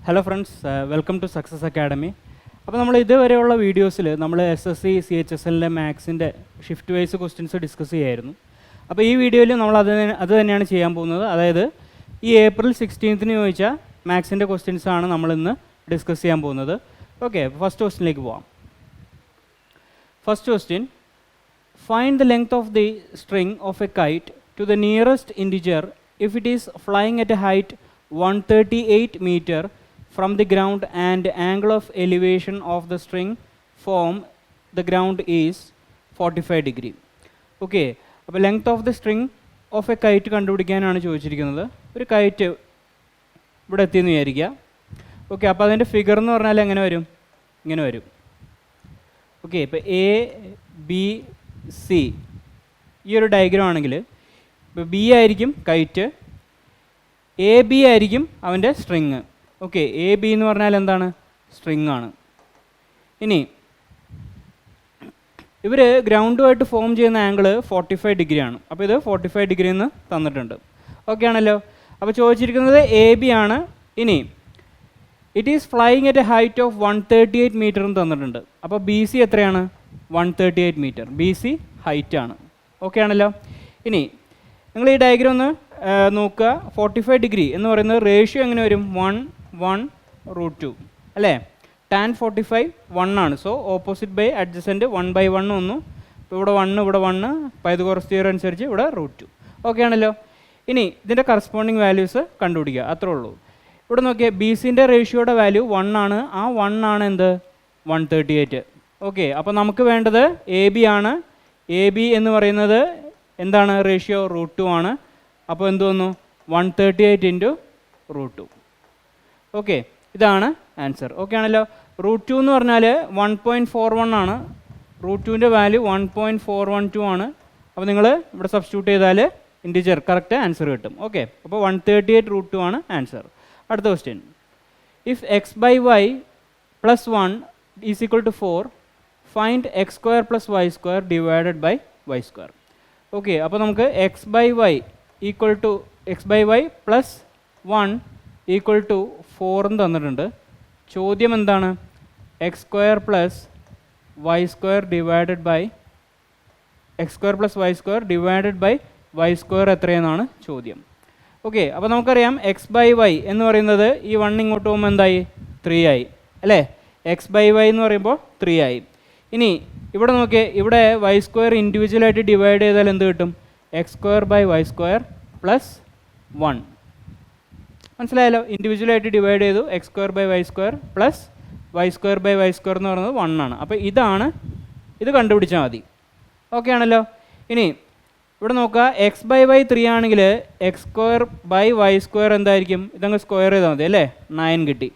Hello friends, welcome to success academy. അപ്പോൾ നമ്മൾ ഇതുവരെയുള്ള വീഡിയോസിൽ നമ്മൾ SSC CHSL മാത്സിൻ്റെ ഷിഫ്റ്റ് വൈസ് ക്വസ്റ്റ്യൻസ് ഡിസ്കസ് ചെയ്യായിരുന്നു. അപ്പോൾ ഈ വീഡിയോയിൽ നമ്മൾ അത് തന്നെയാണ് ചെയ്യാൻ പോകുന്നത്. അതായത് ഈ April 16 ചോദിച്ച മാത്സിൻ്റെ ക്വസ്റ്റ്യൻസ് ആണ് നമ്മളിന്ന് ഡിസ്കസ് ചെയ്യാൻ പോകുന്നത്. ഓക്കെ, ഫസ്റ്റ് ക്വസ്റ്റ്യനിലേക്ക് പോവാം. First question: find the length of the string of a kite to the nearest integer if it is flying at a height 138 meter from the ground and angle of elevation of the string from the ground is 45 degree. Okay, അപ്പോൾ length of the string of a kite കണ്ടുപിടിക്കാനാണ് ചോദിച്ചിരിക്കുന്നത്. ഒരു KITE ഇവിടെ എത്തിയെന്ന് വിചാരിക്കുക. Okay, അപ്പോൾ അതിൻ്റെ figure എന്ന് പറഞ്ഞാൽ എങ്ങനെ വരും? ഇങ്ങനെ വരും. ഓക്കെ, ഇപ്പോൾ ABC ഈ ഒരു ഡയഗ്രാം ആണെങ്കിൽ ഇപ്പോൾ B ആയിരിക്കും കൈറ്റ്, AB ആയിരിക്കും അവൻ്റെ സ്ട്രിങ്. ഓക്കെ, AB എന്ന് പറഞ്ഞാൽ എന്താണ്? സ്ട്രിങ് ആണ്. ഇനി ഇവർ ഗ്രൗണ്ടുമായിട്ട് ഫോം ചെയ്യുന്ന ആംഗിൾ 45 ഡിഗ്രി ആണ്. അപ്പോൾ ഇത് 45 ഡിഗ്രി എന്ന് തന്നിട്ടുണ്ട്. ഓക്കെ ആണല്ലോ. അപ്പോൾ ചോദിച്ചിരിക്കുന്നത് AB ആണ്. ഇനി it is flying at a height of 138 metre എന്ന് തന്നിട്ടുണ്ട്. അപ്പോൾ BC എത്രയാണ്? 138 മീറ്റർ. BC ഹൈറ്റ് ആണ്. ഓക്കെ ആണല്ലോ. ഇനി നിങ്ങൾ ഈ ഡയഗ്രാം ഒന്ന് നോക്കുക. 45 ഡിഗ്രി എന്ന് പറയുന്നത് റേഷ്യോ എങ്ങനെ വരും? 1/1√2 അല്ലേ? tan 45 1 ആണ്. സോ ഓപ്പോസിറ്റ് ബൈ അഡ്ജസൻറ്റ് 1/1 വന്നു. ഇപ്പോൾ ഇവിടെ 1 ഇവിടെ 1, പൈതഗോറസ് തിയറം അനുസരിച്ച് ഇവിടെ √2. ഓക്കെ ആണല്ലോ. ഇനി ഇതിൻ്റെ കറസ്പോണ്ടിങ് വാല്യൂസ് കണ്ടുപിടിക്കുക, അത്രേ ഉള്ളൂ. ഇവിടെ നോക്കിയാൽ BCൻ്റെ റേഷ്യോയുടെ വാല്യൂ 1 ആണ്. ആ 1 ആണ് എന്ത്? 138. ഓക്കെ, അപ്പോൾ നമുക്ക് വേണ്ടത് AB ആണ്. AB എന്ന് പറയുന്നത് എന്താണ്? റേഷ്യോ √2 ആണ്. അപ്പോൾ എന്ത് വന്നു? 138 × √2. ഓക്കെ, ഇതാണ് ആൻസർ. ഓക്കെ ആണല്ലോ. √2 എന്ന് പറഞ്ഞാൽ 1.41 ആണ്. √2ൻ്റെ വാല്യൂ 1.412 ആണ്. അപ്പോൾ നിങ്ങൾ ഇവിടെ സബ്സ്റ്റിറ്റ്യൂട്ട് ചെയ്താൽ ഇൻറ്റിജർ കറക്റ്റ് ആൻസർ കിട്ടും. ഓക്കെ, അപ്പോൾ 138 √2 ആണ് ആൻസർ. അടുത്ത question: if x/y + 1 = 4, find x² + y² divided by y². Okay, അപ്പോൾ നമുക്ക് x/y + 1 = 4 എന്ന് തന്നിട്ടുണ്ട്. ചോദ്യം എന്താണ്? x² + y² divided by y² എത്രയെന്നാണ് ചോദ്യം. ഓക്കെ, അപ്പോൾ നമുക്കറിയാം x/y എന്ന് പറയുന്നത് ഈ 1 ഇങ്ങോട്ട് പോകുമ്പോൾ എന്തായി? 3 ആയി അല്ലേ? x/y എന്ന് പറയുമ്പോൾ 3 ആയി. ഇനി ഇവിടെ നോക്കിയേ, ഇവിടെ y² ഇൻഡിവിജ്വലായിട്ട് ഡിവൈഡ് ചെയ്താൽ എന്ത് കിട്ടും? x² / y² + 1. മനസ്സിലായല്ലോ? ഇൻഡിവിജ്വലായിട്ട് ഡിവൈഡ് ചെയ്തു. x² / y² + y² / y² എന്ന് പറയുന്നത് 1 ആണ്. അപ്പോൾ ഇത് കണ്ടുപിടിച്ചാൽ മതി. ഓക്കെ ആണല്ലോ. ഇനി ഇവിടെ നോക്കുക, x/y 3 ആണെങ്കിൽ x² / y² എന്തായിരിക്കും? ഇതങ്ങ് സ്ക്വയർ ചെയ്താൽ മതി അല്ലേ? 9 കിട്ടി.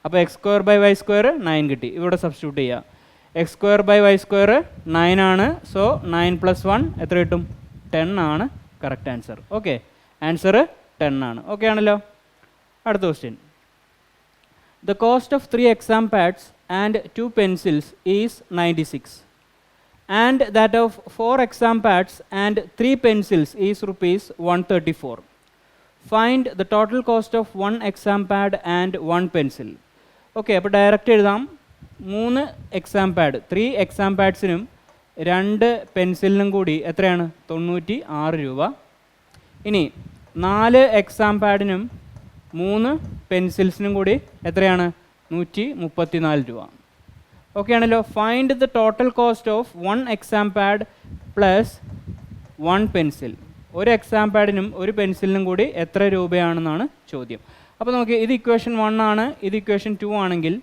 അപ്പോൾ x² / y² 9 കിട്ടി. ഇവിടെ സബ്സ്റ്റിറ്റ്യൂട്ട് ചെയ്യുക. x² / y² 9 ആണ്. സോ 9 + 1 എത്ര കിട്ടും? 10 ആണ് കറക്റ്റ് ആൻസർ. ഓക്കെ, ആൻസർ 10 ആണ്. ഓക്കെ ആണല്ലോ. അടുത്ത question: the cost of 3 exam pads and 2 pencils is 96 and that of 4 exam pads and 3 pencils is ₹134. Find the total cost of 1 exam pad and 1 pencil. Okay, അപ്പോൾ direct എഴുതാം. 3 exam pad, 3 exam പാഡ്സിനും 2 പെൻസിലിനും കൂടി എത്രയാണ്? 96 രൂപ. ഇനി 4 exam പാഡിനും 3 പെൻസിൽസിനും കൂടി എത്രയാണ്? 134 രൂപ. ഓക്കെ ആണല്ലോ. Find the total cost of 1 exam pad plus 1 pencil. ഒരു എക്സാം പാഡിനും ഒരു പെൻസിലിനും കൂടി എത്ര രൂപയാണെന്നാണ് ചോദ്യം. അപ്പോൾ നോക്കി, ഇത് ഇക്വേഷൻ 1 ആണ്, ഇത് ഇക്വേഷൻ 2 ആണെങ്കിൽ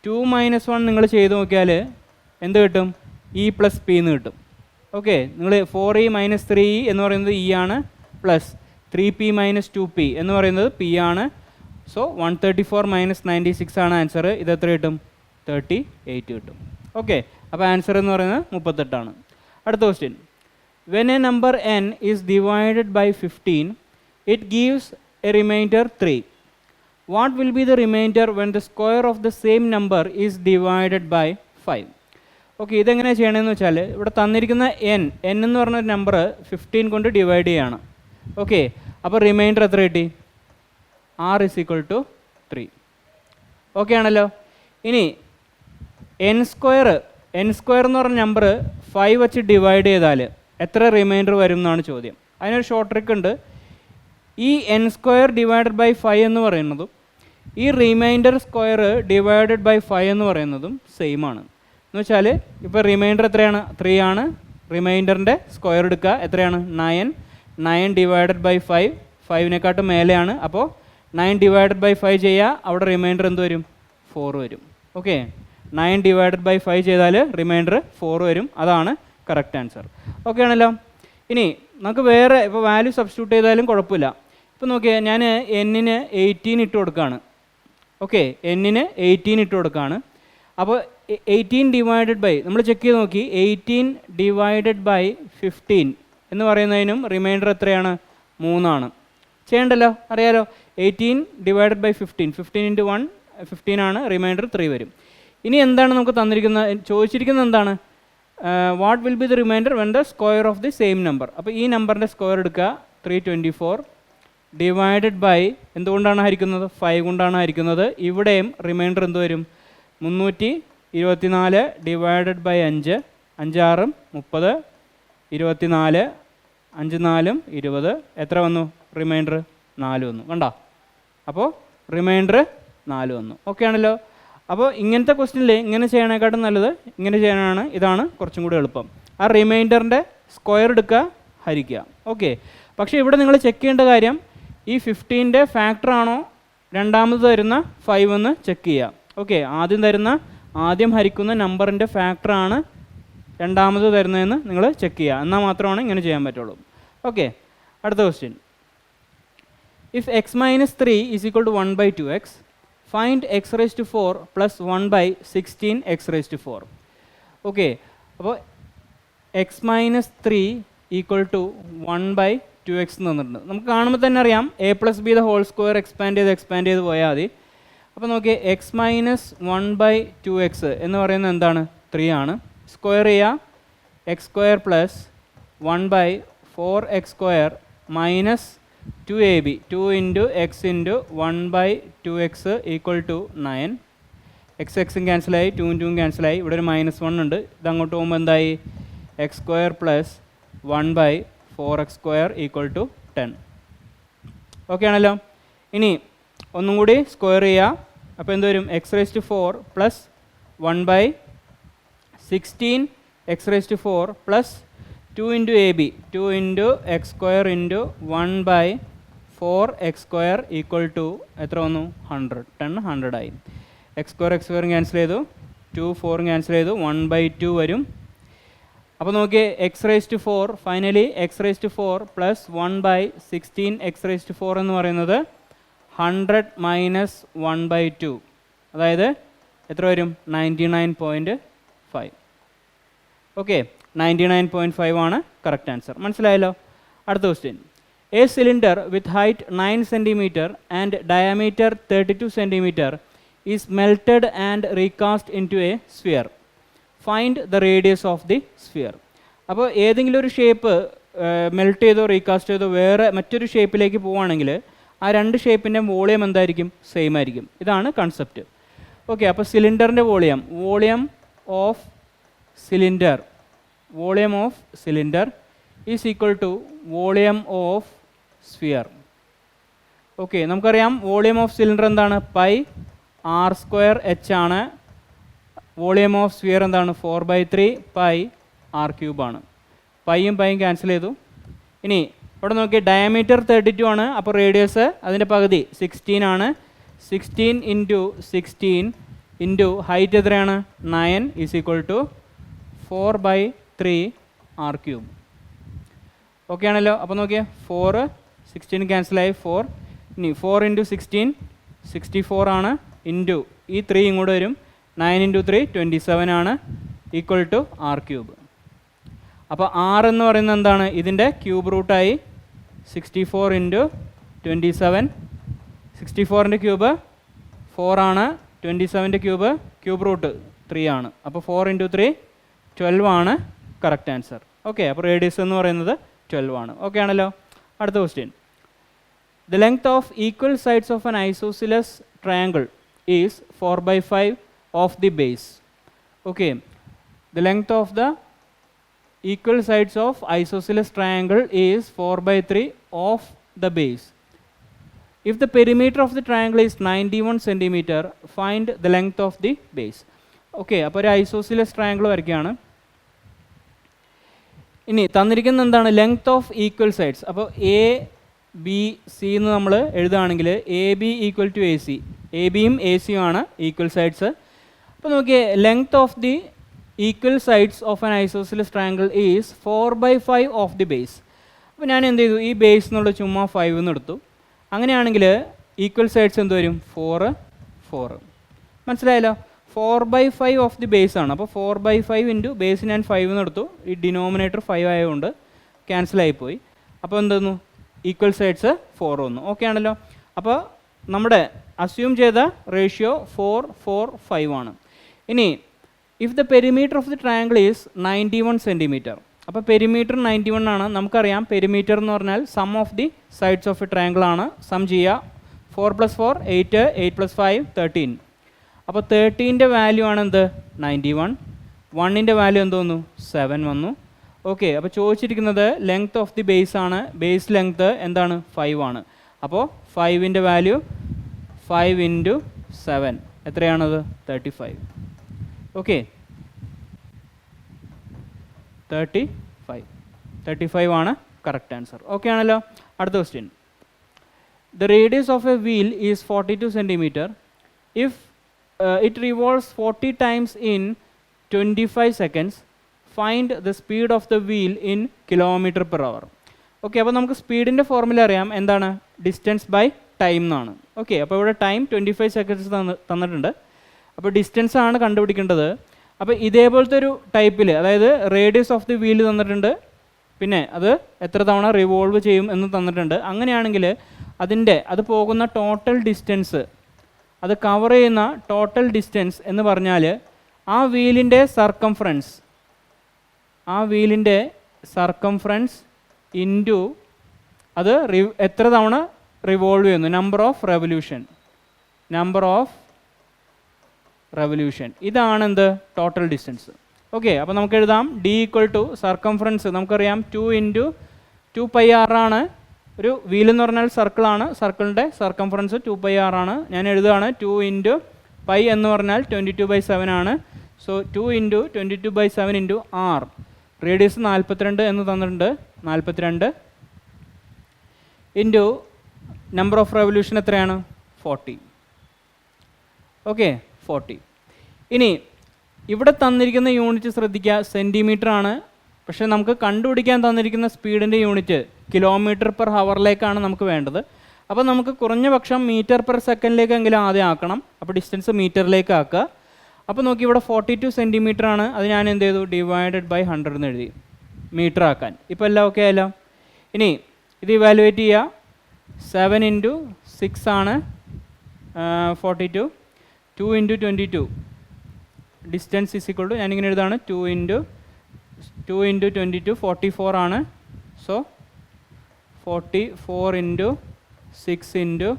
2 - 1 നിങ്ങൾ ചെയ്ത് നോക്കിയാൽ എന്ത് കിട്ടും? E + P എന്ന് കിട്ടും. ഓക്കെ, നിങ്ങൾ 4E - 3E എന്ന് പറയുന്നത് E ആണ്, പ്ലസ് 3P - 2P എന്ന് പറയുന്നത് P ആണ്. സോ 134 - 96 ആണ് ആൻസർ. ഇത് എത്ര കിട്ടും? 38 കിട്ടും. ഓക്കെ, അപ്പോൾ ആൻസർ എന്ന് പറയുന്നത് 38 ആണ്. അടുത്ത question: when a number n is divided by 15 it gives a remainder 3. What will be the remainder when the square of the same number is divided by 5? Okay, ഇതെങ്ങനെയാണ് ചെയ്യണമെന്ന് വെച്ചാൽ, ഇവിടെ തന്നിരിക്കുന്ന n എന്ന് പറഞ്ഞൊരു നമ്പർ 15 കൊണ്ട് ഡിവൈഡ് ചെയ്യാണ്. Okay, അപ്പോൾ റിമൈൻഡർ എത്ര കിട്ടി? r = 3. ഓക്കെ ആണല്ലോ. ഇനി എൻ സ്ക്വയർ എന്ന് പറഞ്ഞ നമ്പർ 5 വെച്ച് ഡിവൈഡ് ചെയ്താൽ എത്ര റിമൈൻഡർ വരും എന്നാണ് ചോദ്യം. അതിനൊരു ഷോർട്ട് ട്രിക്ക് ഉണ്ട്. ഈ എൻ സ്ക്വയർ ഡിവൈഡഡ് ബൈ 5 എന്ന് പറയുന്നതും ഈ റിമൈൻഡർ സ്ക്വയർ ഡിവൈഡഡ് ബൈ 5 എന്ന് പറയുന്നതും സെയിം ആണ്. എന്ന് വെച്ചാൽ ഇപ്പോൾ റിമൈൻഡർ എത്രയാണ്? 3 ആണ്. റിമൈൻഡറിൻ്റെ സ്ക്വയർ എടുക്കുക, എത്രയാണ്? 9 ഡിവൈഡഡ് ബൈ 5, 5-നേക്കാട്ടും മേലെയാണ്. അപ്പോൾ 9 ഡിവൈഡഡ് ബൈ 5 ചെയ്യുക, അവിടെ റിമൈൻഡർ എന്ത് വരും? 4 വരും. ഓക്കെ, 9 ഡിവൈഡഡ് ബൈ 5 ചെയ്താൽ റിമൈൻഡർ 4 വരും. അതാണ് കറക്റ്റ് ആൻസർ. ഓക്കെ ആണല്ലോ. ഇനി നമുക്ക് വേറെ ഇപ്പോൾ വാല്യൂ സബ്സ്റ്റിറ്റ്യൂട്ട് ചെയ്താലും കുഴപ്പമില്ല. ഇപ്പോൾ നോക്കിയാൽ ഞാൻ എന്നിന് 18 ഇട്ട് കൊടുക്കുകയാണ്. ഓക്കെ, എന്നിന് 18 ഇട്ട് കൊടുക്കുകയാണ്. അപ്പോൾ 18 ഡിവൈഡഡ് ബൈ, നമ്മൾ ചെക്ക് ചെയ്ത് നോക്കി, 18 ഡിവൈഡഡ് ബൈ 15 എന്ന് പറയുന്നതിനും റിമൈൻഡർ എത്രയാണ്? 3 ആണ്. ചെയ്യണ്ടല്ലോ, അറിയാലോ. 18 ഡിവൈഡഡ് ബൈ 15, 15 ഇൻറ്റു 1 15 ആണ്, റിമൈൻഡർ 3 വരും. ഇനി എന്താണ് നമുക്ക് തന്നിരിക്കുന്നത്? ചോദിച്ചിരിക്കുന്നത് എന്താണ്? What will be the remainder when the square of the same number. അപ്പോൾ ഈ നമ്പറിൻ്റെ സ്ക്വയർ എടുക്കുക, 324 ഡിവൈഡഡ് ബൈ, എന്തുകൊണ്ടാണ് ഹരിക്കുന്നത്? 5 കൊണ്ടാണ് ഹരിക്കുന്നത്. ഇവിടെയും റിമൈൻഡർ എന്ത് വരും? 324 ഡിവൈഡഡ് ബൈ 5, 5 6 30, 24 5 4 20, എത്ര വന്നു? റിമൈൻഡർ 4 വന്നു. കണ്ടോ? അപ്പോൾ റിമൈൻഡർ 4 വന്നു. ഓക്കെ ആണല്ലോ. അപ്പോൾ ഇങ്ങനത്തെ ക്വസ്റ്റ്യനിൽ ഇങ്ങനെ ചെയ്യണേക്കാട്ടും നല്ലത് ഇങ്ങനെ ചെയ്യാനാണ്. ഇതാണ് കുറച്ചും കൂടി എളുപ്പം. ആ റിമൈൻഡറിൻ്റെ സ്ക്വയർ എടുക്കുക, ഹരിക്കുക. ഓക്കെ, പക്ഷേ ഇവിടെ നിങ്ങൾ ചെക്ക് ചെയ്യേണ്ട കാര്യം, ഈ 15ൻ്റെ ഫാക്ടർ ആണോ രണ്ടാമത് തരുന്ന 5 എന്ന് ചെക്ക് ചെയ്യുക. ഓക്കെ, ആദ്യം ഹരിക്കുന്ന നമ്പറിൻ്റെ ഫാക്ടറാണ് രണ്ടാമത് തരുന്നതെന്ന് നിങ്ങൾ ചെക്ക് ചെയ്യുക. എന്നാൽ മാത്രമാണ് ഇങ്ങനെ ചെയ്യാൻ പറ്റുള്ളൂ. ഓക്കെ, അടുത്ത question. If x minus 3 is equal to 1 by 2x, find x raise to 4 plus 1 by 16 x raise to 4. Okay, അപ്പോൾ x minus 3 equal to 1 by 2x എന്ന് തന്നിട്ടുണ്ട്. നമുക്ക് കാണുമ്പോൾ തന്നെ അറിയാം, a plus b the whole square expand ചെയ്ത് പോയാൽ മതി. അപ്പോൾ നോക്കിയാൽ എക്സ് മൈനസ് 1 ബൈ 2x എന്ന് പറയുന്നത് എന്താണ്? 3 ആണ്. സ്ക്വയർ ചെയ്യുക, x square plus 1 by 4x square minus 2ab, 2 into x into 1 by 2x equal to 9. എക്സും ക്യാൻസലായി, 2 ഇൻറ്റും ക്യാൻസലായി. ഇവിടെ ഒരു -1 ഉണ്ട്. ഇതങ്ങോട്ട് പോകുമ്പോൾ എന്തായി? X square plus 1 by 4x square equal to 10. Okay ആണല്ലോ. ഇനി ഒന്നും കൂടി സ്ക്വയർ ചെയ്യുക. അപ്പോൾ എന്ത് വരും? X raise to 4 plus 1 by 16 x raise to 4 plus 2 into a b, 2 into x square into 1 by 4x square equal to എത്ര വന്നു? 100. 10 100 ആയി. എക്സ് സ്ക്വയർ ക്യാൻസൽ ചെയ്തു, 2 4 ക്യാൻസൽ ചെയ്തു, 1 ബൈ 2 വരും. അപ്പോൾ നോക്കിയേ, x raise to 4, finally x raise to 4 plus 1 by 16 x raise to 4 എന്ന് പറയുന്നത് 100 മൈനസ് 1 ബൈ 2, അതായത് എത്ര വരും? 99.5. ഓക്കെ, 99.5 ആണ് കറക്റ്റ് ആൻസർ. മനസ്സിലായല്ലോ. അടുത്ത question. A cylinder with height 9 cm and diameter 32 cm is melted and recast into a sphere. Find the radius of the sphere. അപ്പോൾ ഏതെങ്കിലും ഒരു ഷേപ്പ് മെൽറ്റ് ചെയ്തോ റീകാസ്റ്റ് ചെയ്തോ വേറെ മറ്റൊരു ഷേപ്പിലേക്ക് പോവുകയാണെങ്കിൽ ആ രണ്ട് ഷേപ്പിൻ്റെ വോളിയം എന്തായിരിക്കും? സെയിം ആയിരിക്കും. ഇതാണ് കൺസെപ്റ്റ്. ഓക്കെ, അപ്പോൾ സിലിണ്ടറിൻ്റെ volume of cylinder is equal to volume of sphere. Okay, നമുക്കറിയാം വോളിയം ഓഫ് സിലിണ്ടർ എന്താണ്? പൈ r സ്ക്വയർ h ആണ്. വോളിയം ഓഫ് സ്ഫിയർ എന്താണ്? 4/3 പൈ r ക്യൂബ് ആണ്. പൈയും ക്യാൻസൽ ചെയ്തു. ഇനി ഇവിടെ നോക്കി, ഡയമീറ്റർ 32 ആണ്. അപ്പോൾ റേഡിയസ് അതിൻ്റെ പകുതി 16 ആണ്. 16 ഇൻറ്റു 16 ഇൻറ്റു ഹൈറ്റ് എത്രയാണ്? 9 is equal to 4/3 r cube. Okay ആണല്ലോ. അപ്പോൾ നോക്കിയാൽ 4 16 ക്യാൻസലായി, 4. ഇനി 4 ഇൻറ്റു 16 64 ആണ്. ഇൻറ്റു ഈ 3 ഇങ്ങോട്ട് വരും, 9 ഇൻറ്റു 3 27 ആണ്, ഈക്വൽ ടു r ക്യൂബ്. അപ്പോൾ r എന്ന് പറയുന്നത് എന്താണ്? ഇതിൻ്റെ ക്യൂബ് റൂട്ടായി 64 ഇൻറ്റു 27. 64ൻ്റെ ക്യൂബ് 4 ആണ്. 27ൻ്റെ ക്യൂബ് റൂട്ട് 3 ആണ്. അപ്പോൾ 4 ഇൻറ്റു 3 12 ആണ് കറക്റ്റ് ആൻസർ. ഓക്കെ, അപ്പോൾ റേഡിയസ് എന്ന് പറയുന്നത് 12 ആണ്. ഓക്കെ ആണല്ലോ. അടുത്ത question. The length of equal sides of an isosceles triangle is 4/5 of the base. Okay, the length of the equal sides of isosceles triangle is 4/3 of the base. If the perimeter of the triangle is 91 centimeter, find the length of the base. Okay, അപ്പോൾ ഒരു isosceles triangle വരയ്ക്കുകയാണ്. ഇനി തന്നിരിക്കുന്ന എന്താണ്? Length of equal sides. അപ്പോൾ A B C എന്ന് നമ്മൾ എഴുതുകയാണെങ്കിൽ A B equal to A C, A ബിയും എ സിയും ആണ് ഈക്വൽ സൈഡ്സ്. അപ്പോൾ നോക്കിയേ, length of the equal sides of an isosceles triangle is 4/5 of the base. അപ്പോൾ ഞാൻ എന്ത് ചെയ്തു? ഈ ബേസ് എന്നുള്ള ചുമ്മാ 5 എന്ന് എടുത്തു. അങ്ങനെയാണെങ്കിൽ ഈക്വൽ സൈഡ്സ് എന്ത് വരും? 4 4. മനസ്സിലായല്ലോ? 4/5 ഓഫ് ദി ബേസ് ആണ്. അപ്പോൾ 4/5 ഇൻറ്റു ബേസ് ഞാൻ 5 എന്ന് എടുത്തു. ഈ ഡിനോമിനേറ്റർ 5 ആയതുകൊണ്ട് ക്യാൻസലായിപ്പോയി. അപ്പോൾ എന്തെന്നു? ഈക്വൽ സൈഡ്സ് 4 വന്നു. ഓക്കെ ആണല്ലോ? അപ്പോൾ നമ്മുടെ അസ്യൂം ചെയ്ത റേഷ്യോ 4 4 5 ആണ്. ഇനി if the perimeter of the triangle is 91 centimetre. അപ്പോൾ പെരിമീറ്റർ 91 ആണ്. നമുക്കറിയാം പെരിമീറ്റർ എന്ന് പറഞ്ഞാൽ sum of the sides of a triangle ആണ്. സം ചെയ്യുക. 4 + 4 8, 8 + 5 13. അപ്പോൾ 13ൻ്റെ വാല്യൂ ആണ് എന്ത്? 91. 1ൻ്റെ വാല്യൂ എന്ത് വന്നു? 7 വന്നു. ഓക്കെ, അപ്പോൾ ചോദിച്ചിരിക്കുന്നത് ലെങ്ത് ഓഫ് ദി ബേസ് ആണ്. ബേസ് ലെങ്ത് എന്താണ്? 5 ആണ്. അപ്പോൾ 5ൻ്റെ വാല്യൂ 5 ഇൻറ്റു 7 എത്രയാണത്? 35. ഓക്കെ, 35 ആണ് കറക്റ്റ് ആൻസർ. ഓക്കെ ആണല്ലോ? അടുത്ത question. The radius of A wheel is 42 centimetre. If it revolves 40 times in 25 seconds, find the speed of the wheel in kilometer per hour. Okay, അപ്പോൾ നമുക്ക് സ്പീഡിൻ്റെ formula അറിയാം. എന്താണ്? Distance by time എന്നാണ്. Okay, അപ്പോൾ ഇവിടെ time 25 seconds തന്നിട്ടുണ്ട്. അപ്പോൾ distance ആണ് കണ്ടുപിടിക്കേണ്ടത്. അപ്പോൾ ഇതേപോലത്തെ ഒരു ടൈപ്പിൽ, അതായത് റേഡിയസ് ഓഫ് ദി വീൽ തന്നിട്ടുണ്ട്, പിന്നെ അത് എത്ര തവണ റിവോൾവ് ചെയ്യും എന്ന് തന്നിട്ടുണ്ട്. അങ്ങനെയാണെങ്കിൽ അത് പോകുന്ന ടോട്ടൽ ഡിസ്റ്റൻസ്, അത് കവർ ചെയ്യുന്ന ടോട്ടൽ ഡിസ്റ്റൻസ് എന്ന് പറഞ്ഞാൽ ആ വീലിൻ്റെ സർക്കംഫറൻസ് ഇൻറ്റു അത് എത്ര തവണ റിവോൾവ് ചെയ്യുന്നു, നമ്പർ ഓഫ് റെവല്യൂഷൻ. ഇതാണ് എന്ത്? Total distance. ഓക്കെ, അപ്പോൾ നമുക്ക് എഴുതാം ഡി ഈക്വൽ ടു സർക്കംഫറൻസ് നമുക്കറിയാം 2 × 2πr ആണ്. ഒരു വീൽ എന്ന് പറഞ്ഞാൽ സർക്കിളാണ്. സർക്കിളിൻ്റെ സർക്കംഫറൻസ് 2πr ആണ്. ഞാൻ എഴുതുകയാണ് 2 × π എന്ന് പറഞ്ഞാൽ 22/7 ആണ്. So 2 × 22/7 × r. റേഡിയസ് 42 എന്ന് തന്നിട്ടുണ്ട്. 42 ഇൻറ്റു നമ്പർ ഓഫ് റെവല്യൂഷൻ എത്രയാണ്? 40. ഓക്കെ, 40. ഇനി ഇവിടെ തന്നിരിക്കുന്ന യൂണിറ്റ് ശ്രദ്ധിക്കുക, സെൻറ്റിമീറ്റർ ആണ്. പക്ഷേ നമുക്ക് കണ്ടുപിടിക്കാൻ തന്നിരിക്കുന്ന സ്പീഡിൻ്റെ യൂണിറ്റ് കിലോമീറ്റർ പെർ ഹവറിലേക്കാണ് നമുക്ക് വേണ്ടത്. അപ്പോൾ നമുക്ക് കുറഞ്ഞ പക്ഷം മീറ്റർ പെർ സെക്കൻഡിലേക്കെങ്കിലും ആദ്യം ആക്കണം. അപ്പോൾ ഡിസ്റ്റൻസ് മീറ്ററിലേക്ക് ആക്കുക. അപ്പോൾ നോക്കി, ഇവിടെ 42 സെൻറ്റിമീറ്റർ ആണ്. അത് ഞാൻ എന്ത് ചെയ്തു? /100 എന്ന് എഴുതി, മീറ്റർ ആക്കാൻ. ഇപ്പോൾ എല്ലാം ഓക്കെ ആയല്ലോ? ഇനി ഇത് ഇവാലുവേറ്റ് ചെയ്യുക. 7 × 6 ആണ് 42. 2 × 22 ഡിസ്റ്റൻസ് ഈസ് ഈക്വൽ ടു, ഞാനിങ്ങനെ എഴുതാണ് 2 × 22 44 ആണ്. സോ 44 × 6 ×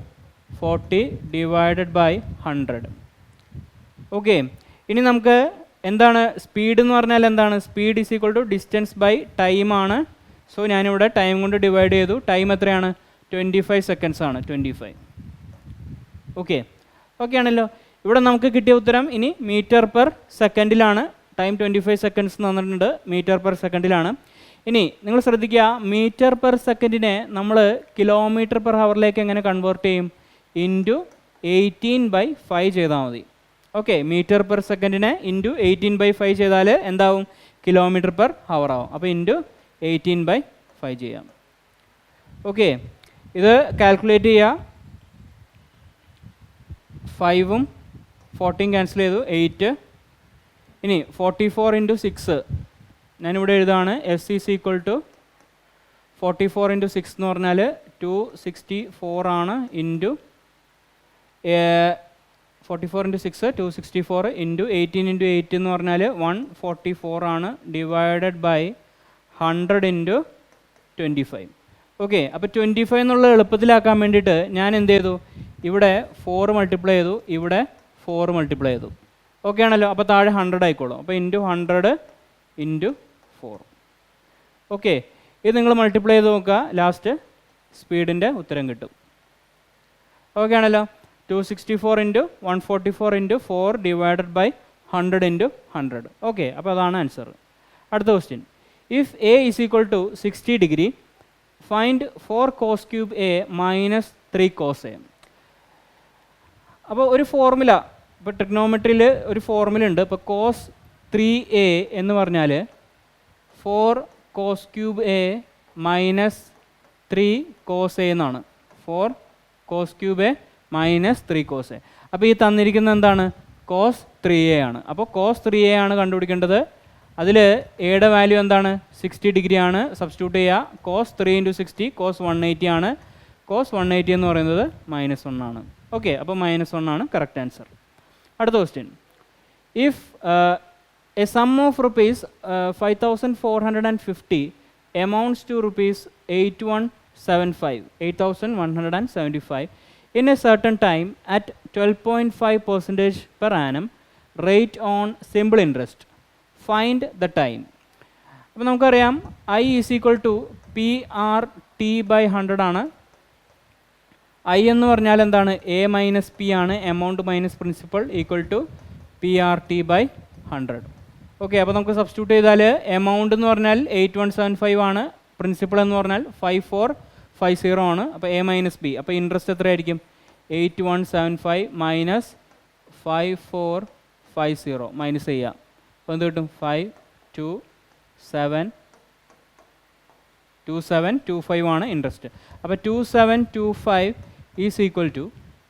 40 /100. ഓക്കെ, ഇനി നമുക്ക് എന്താണ് സ്പീഡ് എന്ന് പറഞ്ഞാൽ എന്താണ്? Speed is equal to distance by time ആണ്. സോ ഞാനിവിടെ ടൈം കൊണ്ട് ഡിവൈഡ് ചെയ്തു. ടൈം എത്രയാണ്? 25 സെക്കൻഡ്സ് ആണ്. 25. ഓക്കെ, ഓക്കെ ആണല്ലോ? ഇവിടെ നമുക്ക് കിട്ടിയ ഉത്തരം ഇനി മീറ്റർ പെർ സെക്കൻഡിലാണ്. ടൈം 25 സെക്കൻഡ്സ് തന്നിട്ടുണ്ട്, മീറ്റർ പെർ സെക്കൻഡിലാണ്. ഇനി നിങ്ങൾ ശ്രദ്ധിക്കുക, മീറ്റർ പെർ സെക്കൻഡിനെ നമ്മൾ കിലോമീറ്റർ പെർ ഹവറിലേക്ക് എങ്ങനെ കൺവേർട്ട് ചെയ്യും? ഇൻറ്റു 18/5 ചെയ്താൽ മതി. ഓക്കെ, മീറ്റർ പെർ സെക്കൻഡിനെ ഇൻറ്റു 18/5 ചെയ്താൽ എന്താവും? കിലോമീറ്റർ പെർ ഹവർ ആവും. അപ്പോൾ ഇൻറ്റു 18/5 ചെയ്യാം. ഓക്കെ, ഇത് കാൽക്കുലേറ്റ് ചെയ്യുക. 5ഉം 14 ക്യാൻസൽ ചെയ്തു, 8. ഇനി 44 × 6 ഞാനിവിടെ എഴുതാണ്. S ഈസ് ഈക്വൽ ടു 44 × 6 എന്ന് പറഞ്ഞാൽ 264 ആണ്. ഇൻറ്റു 44 × 6 264 ഇൻറ്റു 18 × 8 എന്ന് പറഞ്ഞാൽ 144 ആണ്. Divided by 100 × 25. ഓക്കെ, അപ്പോൾ 25 എന്നുള്ള എളുപ്പത്തിലാക്കാൻ വേണ്ടിയിട്ട് ഞാൻ എന്ത് ചെയ്തു? ഇവിടെ 4 മൾട്ടിപ്ലൈ ചെയ്തു, ഇവിടെ 4 മൾട്ടിപ്ലൈ ചെയ്തു. ഓക്കെ ആണല്ലോ. അപ്പോൾ താഴെ 100 ആയിക്കോളും. അപ്പോൾ ഇൻറ്റു 100 ഇൻറ്റു 4. ഓക്കെ, ഇത് നിങ്ങൾ മൾട്ടിപ്ലൈ ചെയ്ത് നോക്കുക, ലാസ്റ്റ് സ്പീഡിൻ്റെ ഉത്തരം കിട്ടും. ഓക്കെ ആണല്ലോ. 264 into 144 into 4 divided by 100 into 100. Okay, അപ്പോൾ അതാണ് ആൻസർ. അടുത്ത question. If A is equal to 60 degree, find 4 cos cube A minus 3 cos A. അപ്പോൾ ഒരു ഫോർമുല, ഇപ്പോൾ ട്രിഗ്നോമെട്രിയിൽ ഒരു ഫോർമുല ഉണ്ട്. ഇപ്പോൾ കോസ് 3a എന്ന് പറഞ്ഞാൽ 4 cos cube A minus 3 cos A എന്നാണ്. 4 cos cube A minus 3 cos A. അപ്പോൾ ഈ തന്നിരിക്കുന്നത് എന്താണ്? കോസ് 3a ആണ്. അപ്പോൾ കോസ് 3a ആണ് കണ്ടുപിടിക്കേണ്ടത്. അതിൽ എയുടെ വാല്യൂ എന്താണ്? 60 ഡിഗ്രി ആണ്. സബ്സ്റ്റിറ്റ്യൂട്ട് ചെയ്യുക. കോസ് 3 ഇൻറ്റു 60 കോസ് 180 ആണ്. കോസ് 180 എന്ന് പറയുന്നത് -1 ആണ്. ഓക്കെ, അപ്പോൾ -1 ആണ് കറക്റ്റ് ആൻസർ. അടുത്ത question. If a sum of rupees 5450 amounts to rupees 8175 in a certain time at 12.5% per annum rate on simple interest, find the time. അപ്പോൾ നമുക്കറിയാം I is equal to PRT by 100 ആണ്. I എന്ന് പറഞ്ഞാൽ എന്താണ്? A minus P ആണ്. Amount minus principal equal to PRT by 100. Okay, അപ്പോൾ നമുക്ക് substitute ചെയ്താൽ എമൗണ്ട് എന്ന് പറഞ്ഞാൽ 8175 ആണ്. പ്രിൻസിപ്പൾ എന്ന് പറഞ്ഞാൽ 5450 ആണ്. അപ്പോൾ A മൈനസ് ബി. അപ്പോൾ ഇൻട്രസ്റ്റ് എത്രയായിരിക്കും? 8175 മൈനസ് 5450 മൈനസ് ചെയ്യുക. അപ്പോൾ എന്ത് കിട്ടും? 2725 ആണ് ഇൻട്രസ്റ്റ്. അപ്പോൾ 2725 ഈസ് ഈക്വൽ ടു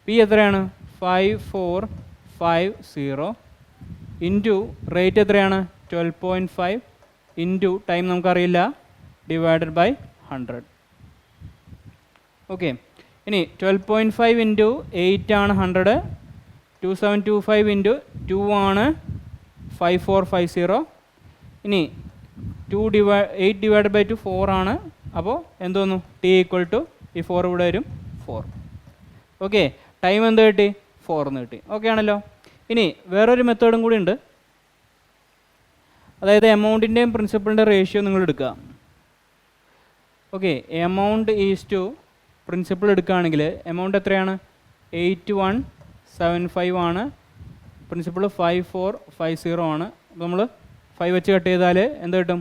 പി എത്രയാണ്? 5450 ഇൻറ്റു റേറ്റ് എത്രയാണ്? 12.5 ഇൻറ്റു ടൈം നമുക്കറിയില്ല ഡിവൈഡഡ് ബൈ 100. ഓക്കെ, ഇനി 12.5 ഇൻറ്റു 8 ആണ് 100. 2725 ഇൻറ്റു 2 ആണ് 5450. ഇനി 8 ഡിവൈഡഡ് ബൈ 2 4 ആണ്. അപ്പോൾ എന്തോന്നു? ടി ഈക്വൽ ടു ഈ 4 ഇവിടെ വരും 4. ഓക്കെ, ടൈം എന്ത് കിട്ടി? 4 എന്ന് കിട്ടി. ഓക്കെ ആണല്ലോ. ഇനി വേറൊരു മെത്തേഡും കൂടി ഉണ്ട്. അതായത് എമൗണ്ടിൻ്റെയും പ്രിൻസിപ്പളിൻ്റെ റേഷ്യോ നിങ്ങൾ എടുക്കുക. Okay, amount is to principal എടുക്കുകയാണെങ്കിൽ എമൗണ്ട് എത്രയാണ്? 8175 ആണ്. പ്രിൻസിപ്പൾ 5450 ആണ്. അപ്പോൾ നമ്മൾ 5 വെച്ച് കട്ട് ചെയ്താൽ എന്ത് കിട്ടും?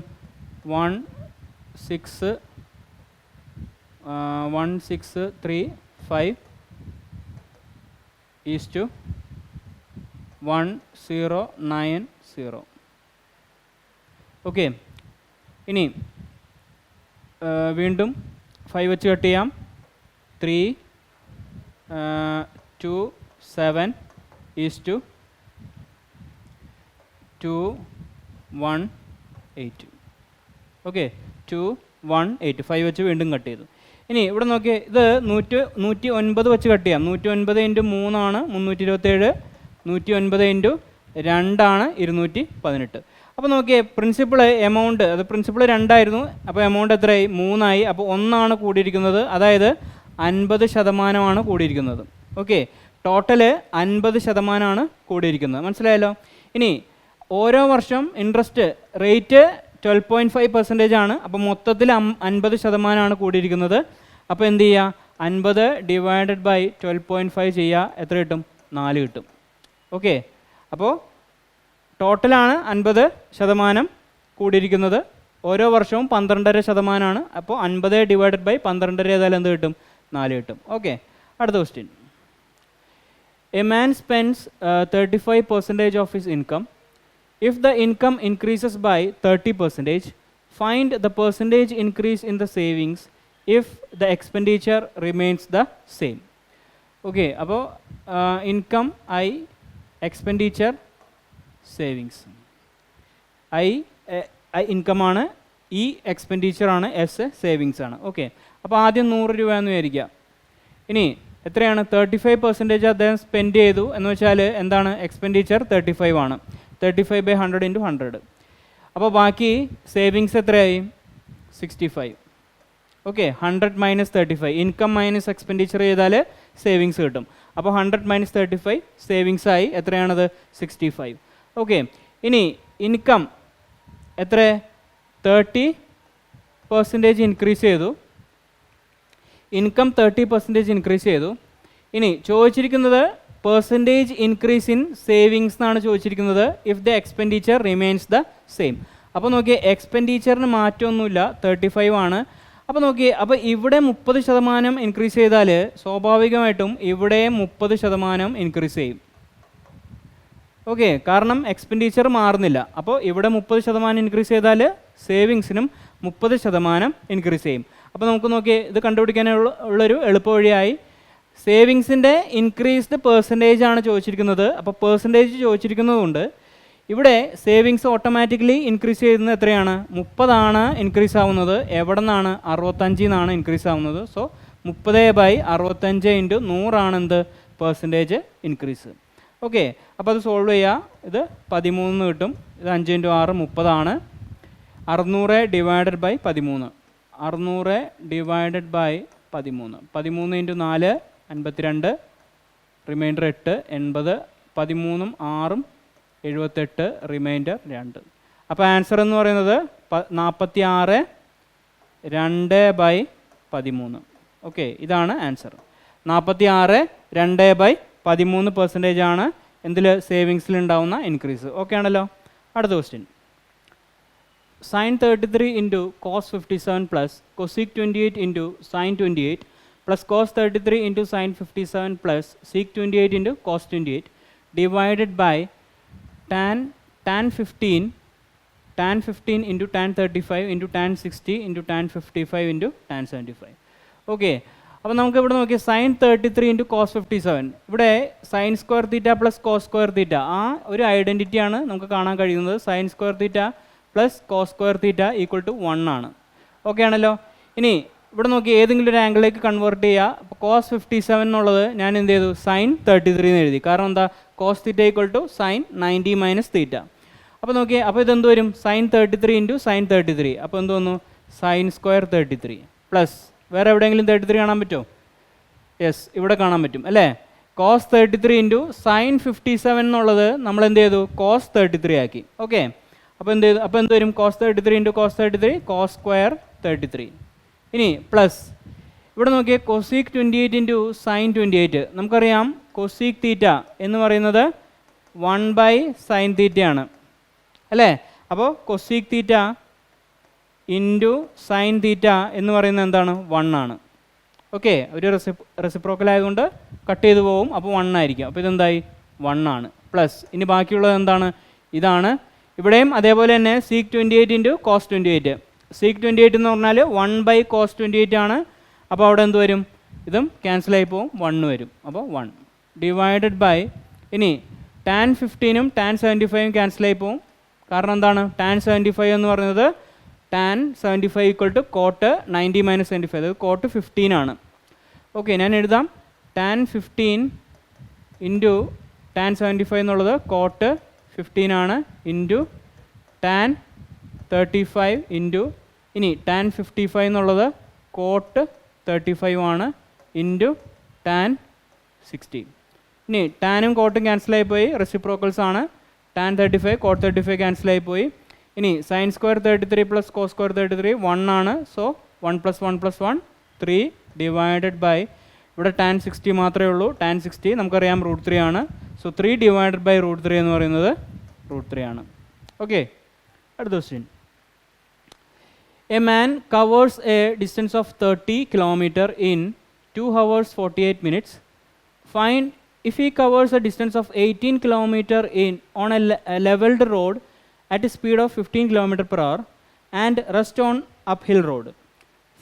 1635 ഈസ് ടു 1090. ഓക്കെ, ഇനി വീണ്ടും 5 വെച്ച് കട്ട് ചെയ്യാം. 327 ഈസ് ടു 2180. ഓക്കെ, 2180. 5 വെച്ച് വീണ്ടും കട്ട് ചെയ്തു. ഇനി ഇവിടെ നോക്കിയേ, ഇത് 109 വെച്ച് കട്ട് ചെയ്യാം. 109 ഇൻറ്റു 3 ആണ് 327. 109 ഇൻറ്റു 2 ആണ് 218. അപ്പോൾ നോക്കിയേ, പ്രിൻസിപ്പിൾ എമൗണ്ട്, അത് പ്രിൻസിപ്പിൾ 2 ആയിരുന്നു. അപ്പോൾ എമൗണ്ട് എത്രയായി? 3 ആയി. അപ്പോൾ 1 ആണ് കൂടിയിരിക്കുന്നത്. അതായത് 50% കൂടിയിരിക്കുന്നത്. ഓക്കെ, ടോട്ടല് 50% ആണ് കൂടിയിരിക്കുന്നത്. മനസ്സിലായല്ലോ. ഇനി ഓരോ വർഷം ഇൻട്രസ്റ്റ് റേറ്റ് 12.5% ആണ്. അപ്പോൾ മൊത്തത്തിൽ 50% കൂടിയിരിക്കുന്നത്. അപ്പോൾ എന്ത് ചെയ്യുക? 50 ഡിവൈഡഡ് ബൈ 12.5 ചെയ്യുക. എത്ര കിട്ടും? 4 കിട്ടും. ഓക്കെ, അപ്പോൾ ടോട്ടലാണ് 50% കൂടിയിരിക്കുന്നത്. ഓരോ വർഷവും 12.5% ആണ്. അപ്പോൾ 50 ഡിവൈഡഡ് ബൈ 12 ചെയ്താൽ എന്ത് കിട്ടും? 4 കിട്ടും. ഓക്കെ, അടുത്ത question. A man spends 35% of his income. If the income increases by 30%, find the percentage increase in the savings if the expenditure remains the same. Okay, അപ്പോൾ income I, expenditure savings. I income ആണ്, E expenditure ആണ്, S savings ആണ്. Okay, അപ്പോൾ ആദ്യം 100 രൂപ എന്ന് വിചാരിക്കുക. ഇനി എത്രയാണ്? 35% അദ്ദേഹം സ്പെൻഡ് ചെയ്തു എന്ന് വെച്ചാൽ എന്താണ്? എക്സ്പെൻഡിച്ചർ 35 ആണ്. 35 by 100 ഇൻറ്റു 100. അപ്പോൾ ബാക്കി സേവിങ്സ് എത്രയായി? 65. Okay, 100 minus 35. Income minus expenditure ചെയ്താൽ സേവിങ്സ് കിട്ടും. അപ്പോൾ 100 - 35 സേവിങ്സ് ആയി. എത്രയാണത്? 65. ഓക്കെ, ഇനി ഇൻകം എത്ര? 30% ഇൻക്രീസ് ചെയ്തു. ഇൻകം 30% ഇൻക്രീസ് ചെയ്തു. ഇനി ചോദിച്ചിരിക്കുന്നത് പെർസെൻറ്റേജ് ഇൻക്രീസ് ഇൻ സേവിങ്സ് എന്നാണ് ചോദിച്ചിരിക്കുന്നത്. If the expenditure remains the same. അപ്പോൾ നോക്കിയേ, എക്സ്പെൻഡിച്ചറിന് മാറ്റമൊന്നുമില്ല, 35 ആണ്. അപ്പോൾ നോക്കിയേ, അപ്പോൾ ഇവിടെ 30% ഇൻക്രീസ് ചെയ്താൽ സ്വാഭാവികമായിട്ടും ഇവിടെ 30% ഇൻക്രീസ് ചെയ്യും. ഓക്കെ, കാരണം എക്സ്പെൻഡിച്ചർ മാറുന്നില്ല. അപ്പോൾ ഇവിടെ 30% ഇൻക്രീസ് ചെയ്താൽ സേവിങ്സിനും 30% ഇൻക്രീസ് ചെയ്യും. അപ്പോൾ നമുക്ക് നോക്കിയേ, ഇത് കണ്ടുപിടിക്കാനുള്ളൊരു എളുപ്പവഴിയായി സേവിങ്സിൻ്റെ ഇൻക്രീസ്ഡ് പെർസെൻറ്റേജ് ആണ് ചോദിച്ചിരിക്കുന്നത്. അപ്പോൾ പെർസെൻറ്റേജ് ചോദിച്ചിരിക്കുന്നതുകൊണ്ട് ഇവിടെ സേവിങ്സ് ഓട്ടോമാറ്റിക്കലി ഇൻക്രീസ് ചെയ്യുന്നത് എത്രയാണ്? 30 ഇൻക്രീസ് ആവുന്നത്. എവിടെ നിന്നാണ്? 65 ഇൻക്രീസ് ആവുന്നത്. സോ 30/65 × 100 എന്ത്? Percentage increase. ഓക്കെ, അപ്പോൾ അത് സോൾവ് ചെയ്യുക. ഇത് 13 കിട്ടും. ഇത് 5 × 6 30. 600 divided by 13. 600 divided by 13. 13 × 4 52. Remainder 8 80. 13 6 78. Remainder 2. അപ്പോൾ ആൻസർ എന്ന് പറയുന്നത് 46 2/13. ഓക്കെ, ഇതാണ് ആൻസർ. 46 2/13% ആണ് എന്തിൽ? സേവിങ്സിൽ ഉണ്ടാവുന്ന ഇൻക്രീസ്. ഓക്കെ ആണല്ലോ. അടുത്ത question. sin 33 × cos 57 plus cosec 28 × sin 28 plus cos 33 × sin 57 plus sec 28 × cos 28 divided by tan 15 × tan 35 × tan 60 × tan 55 × tan 75. Okay, അപ്പോൾ നമുക്ക് ഇവിടെ നോക്കി sin 33 × cos 57. ഇവിടെ sin square theta plus cos square theta, ആ ഒരു ഐഡൻറ്റിറ്റിയാണ് നമുക്ക് കാണാൻ കഴിയുന്നത്. sin square theta plus cos square theta = 1 ആണ്. ഓക്കെ ആണല്ലോ. ഇനി ഇവിടെ നോക്കി ഏതെങ്കിലും ഒരു ആംഗിളിലേക്ക് കൺവേർട്ട് ചെയ്യുക. അപ്പോൾ cos 57 എന്നുള്ളത് ഞാൻ എന്ത് ചെയ്തു? sin 33 എന്ന് എഴുതി. കാരണം എന്താ? cos തീറ്റ = sin 90 - തീറ്റ. അപ്പോൾ നോക്കിയേ, അപ്പോൾ ഇതെന്ത് വരും? sin 33 × sin 33. അപ്പോൾ എന്ത് വന്നു? sin സ്ക്വയർ 33 പ്ലസ് വേറെ എവിടെയെങ്കിലും 33 കാണാൻ പറ്റുമോ? യെസ്, ഇവിടെ കാണാൻ പറ്റും അല്ലേ. cos 33 × sin 57 എന്നുള്ളത് നമ്മൾ എന്ത് ചെയ്തു? cos 33 ആക്കി. ഓക്കെ, അപ്പോൾ എന്ത് ചെയ്തു? അപ്പോൾ എന്ത് വരും? cos 33 × cos 33 cos square 33. ഇനി പ്ലസ് ഇവിടെ നോക്കിയേ, cosec 28 × sin 28. നമുക്കറിയാം cosec തീറ്റ എന്ന് പറയുന്നത് 1/sin തീറ്റയാണ് അല്ലേ. അപ്പോൾ cosec തീറ്റ ഇൻറ്റു sin തീറ്റ എന്ന് പറയുന്നത് എന്താണ്? 1 ആണ്. ഓക്കെ, ഒരു റെസിപ്രോക്കൽ ആയതുകൊണ്ട് കട്ട് ചെയ്ത് പോകും. അപ്പോൾ 1 ആയിരിക്കും. അപ്പോൾ ഇതെന്തായി? 1 ആണ്. പ്ലസ് ഇനി ബാക്കിയുള്ളത് എന്താണ്? ഇതാണ്. ഇവിടെയും അതേപോലെ തന്നെ sec 28 × cos 28. sec 28 എന്ന് പറഞ്ഞാൽ 1/cos 28 ആണ്. അപ്പോൾ അവിടെ എന്ത് വരും? ഇതും ക്യാൻസലായി പോവും, 1 വരും. അപ്പോൾ 1 ഡിവൈഡഡ് ബൈ, ഇനി tan 15 tan 75 ക്യാൻസലായി പോവും. കാരണം എന്താണ്? tan 75 എന്ന് പറയുന്നത് tan 75 = cot 90 - 75, അതായത് cot 15 ആണ്. ഓക്കെ, ഞാൻ എഴുതാം. tan 15 × tan 75 എന്നുള്ളത് cot 15 ആണ് ഇൻറ്റു tan 35 ഇൻറ്റു, ഇനി tan 55 എന്നുള്ളത് cot 35 ആണ് ഇൻറ്റു tan 60. ഇനി ടാനും കോട്ടും ക്യാൻസലായി പോയി, റെസിപ്രോക്കൽസ് ആണ്. tan 35 cot 35 ക്യാൻസലായി പോയി. ഇനി sin square 33 plus cos square 33 1 ആണ്. സോ 1 + 1 + 1 3 ഡിവൈഡഡ് ബൈ, ഇവിടെ tan 60 മാത്രമേ ഉള്ളൂ. tan 60 നമുക്കറിയാം √3 ആണ്. സോ 3 ഡിവൈഡഡ് ബൈ √3 എന്ന് പറയുന്നത് √3 ആണ്. ഓക്കെ, അടുത്ത question. A man covers A distance of 30 km in 2 hours 48 minutes. Find if he covers a distance of 18 km on a leveled road at a speed of 15 km/h and rest on uphill road.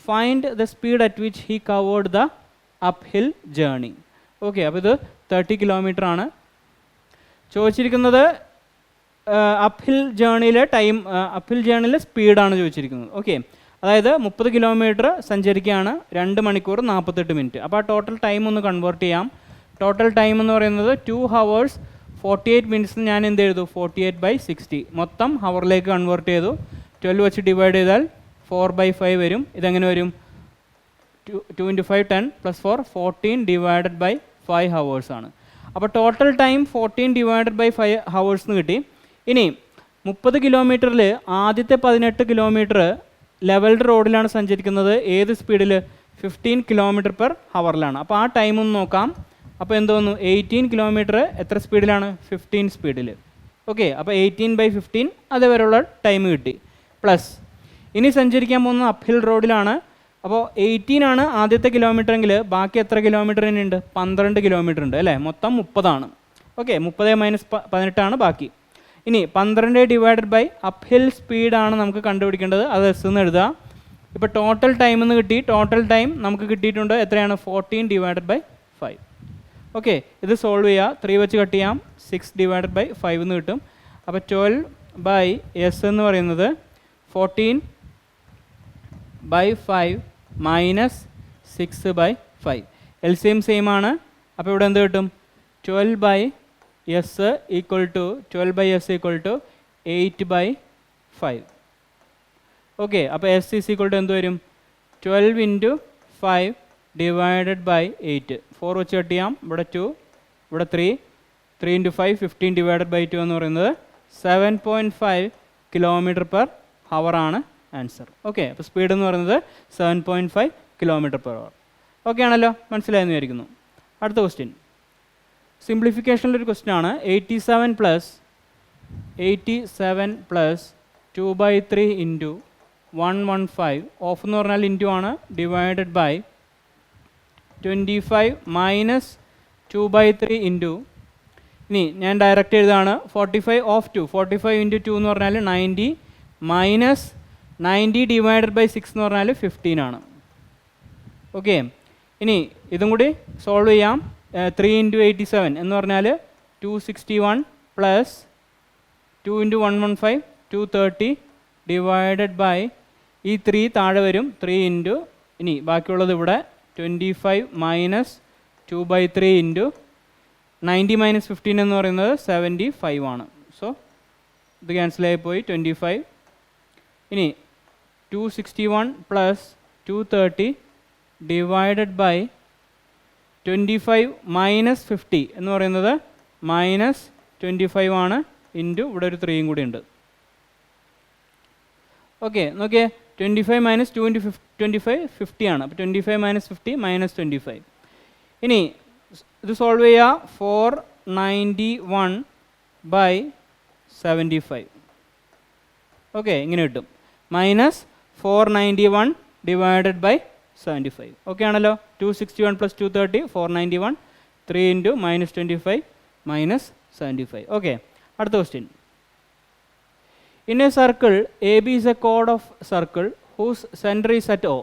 Find the speed at which he covered the uphill journey. Okay, അപ്പോൾ ഇത് 30 km ആണ് ചോദിച്ചിരിക്കുന്നത്. അപ്ഹിൽ ജേണിയിലെ സ്പീഡാണ് ചോദിച്ചിരിക്കുന്നത്. Okay, അതായത് 30 km സഞ്ചരിക്കുകയാണ്, 2 മണിക്കൂർ 48 minute. അപ്പോൾ ആ total time ഒന്ന് കൺവേർട്ട് ചെയ്യാം. ടോട്ടൽ ടൈം എന്ന് പറയുന്നത് 2 hours 48 minutes. ഞാൻ എന്ത് എഴുതു? 48/60. മൊത്തം ഹവറിലേക്ക് കൺവേർട്ട് ചെയ്തു. 12 വെച്ച് ഡിവൈഡ് ചെയ്താൽ 4/5 വരും. ഇതെങ്ങനെ വരും? 2 into 5 10 plus 4 14 divided by 5 hours ആണ്. അപ്പോൾ total time 14 divided by 5 hours എന്ന് കിട്ടി. ഇനി 30 കിലോമീറ്ററിൽ ആദ്യത്തെ 18 കിലോമീറ്റർ ലെവൽഡ് റോഡിലാണ് സഞ്ചരിക്കുന്നത്. ഏത് സ്പീഡിൽ? 15 km/h. അപ്പോൾ ആ ടൈം ഒന്ന് നോക്കാം. അപ്പോൾ എന്ത് വന്നു? 18 കിലോമീറ്റർ എത്ര സ്പീഡിലാണ്? 15 സ്പീഡിൽ. ഓക്കെ, അപ്പോൾ 18/15 അതുവരെയുള്ള ടൈം കിട്ടി. പ്ലസ് ഇനി സഞ്ചരിക്കാൻ പോകുന്ന അപ്ഹിൽ റോഡിലാണ്. അപ്പോൾ 18 ആണ് ആദ്യത്തെ കിലോമീറ്റർ എങ്കിൽ ബാക്കി എത്ര കിലോമീറ്റർ ഉണ്ട്? 12 കിലോമീറ്റർ ഉണ്ട് അല്ലേ? മൊത്തം 30 ഓക്കെ, 30 - 18 ബാക്കി. ഇനി 12 ഡിവൈഡഡ് ബൈ അപ്ഹിൽ സ്പീഡാണ് നമുക്ക് കണ്ടുപിടിക്കേണ്ടത്. അത് എസ് എന്ന് എഴുതുക. ഇപ്പോൾ ടോട്ടൽ ടൈം എന്ന് കിട്ടി. ടോട്ടൽ ടൈം നമുക്ക് കിട്ടിയിട്ടുണ്ട്. എത്രയാണ്? 14 divided by 5. ഓക്കെ, ഇത് സോൾവ് ചെയ്യുക. 3 വെച്ച് കട്ട് ചെയ്യാം. 6 divided by 5 എന്ന് കിട്ടും. അപ്പോൾ 12 by എസ് എന്ന് പറയുന്നത് 14/5 മൈനസ് 6/5. എൽസിഎം സെയിം ആണ്. അപ്പോൾ ഇവിടെ എന്ത് കിട്ടും? 12/s equal to 8/5. ഓക്കെ, അപ്പോൾ എസ് ഈസ് ഈക്വൽ ടു എന്ത് വരും? 12 into 5 divided by 8. 4 വെച്ച് കട്ട് ചെയ്യാം. ഇവിടെ 2, ഇവിടെ 3. 3 into 5 15 divided by 2 എന്ന് പറയുന്നത് 7.5 km/h ആണ് ആൻസർ. ഓക്കെ, അപ്പോൾ സ്പീഡ് എന്ന് പറയുന്നത് 7.5 km/h. ഓക്കെ ആണല്ലോ? മനസ്സിലായെന്ന് വിചാരിക്കുന്നു. അടുത്ത ക്വസ്റ്റ്യൻ സിംപ്ലിഫിക്കേഷനിലൊരു ക്വസ്റ്റ്യൻ ആണ്. 87 plus 2/3 into 115 ഓഫ് എന്ന് പറഞ്ഞാൽ ഇൻറ്റു ആണ് ഡിവൈഡഡ് ബൈ 25 minus 2/3 ഇൻറ്റു. ഇനി ഞാൻ ഡയറക്റ്റ് എഴുതാണ്. 45 ഓഫ് 2. 45 into 2 എന്ന് പറഞ്ഞാൽ 90 മൈനസ് 90 divided by 6 എന്ന് പറഞ്ഞാൽ 15 ആണ്. ഓക്കെ, ഇനി ഇതും കൂടി സോൾവ് ചെയ്യാം. 3 into 87 എന്ന് പറഞ്ഞാൽ 261 പ്ലസ് 2 into 115 230 ഡിവൈഡഡ് ബൈ ഈ 3 താഴെ വരും. 3 ഇൻറ്റു ഇനി ബാക്കിയുള്ളത് ഇവിടെ 25 മൈനസ് 2/3 ഇൻറ്റു 90 മൈനസ് 15 എന്ന് പറയുന്നത് 75 ആണ്. സോ ഇത് ക്യാൻസലായിപ്പോയി. 25 ഇനി 261 പ്ലസ് 230 ഡിവൈഡഡ് ബൈ 25 മൈനസ് 50 എന്ന് പറയുന്നത് മൈനസ് 25 ആണ്. ഇൻറ്റു ഇവിടെ ഒരു 3 കൂടി ഉണ്ട്. ഓക്കെ, നോക്കിയേ. 25 മൈനസ് 2 ഇൻറ്റു 25 50 ആണ്. അപ്പോൾ 25 മൈനസ് 50 മൈനസ് 25. ഇനി ഇത് സോൾവ് ചെയ്യുക. 491/75. ഓക്കെ, ഇങ്ങനെ കിട്ടും. Minus 491 divided by 75. ഓക്കെ ആണല്ലോ? 261 plus 230 491. 3 into minus 25 minus 75. Okay, അടുത്ത question. In a circle, AB is a chord of circle whose center is at O.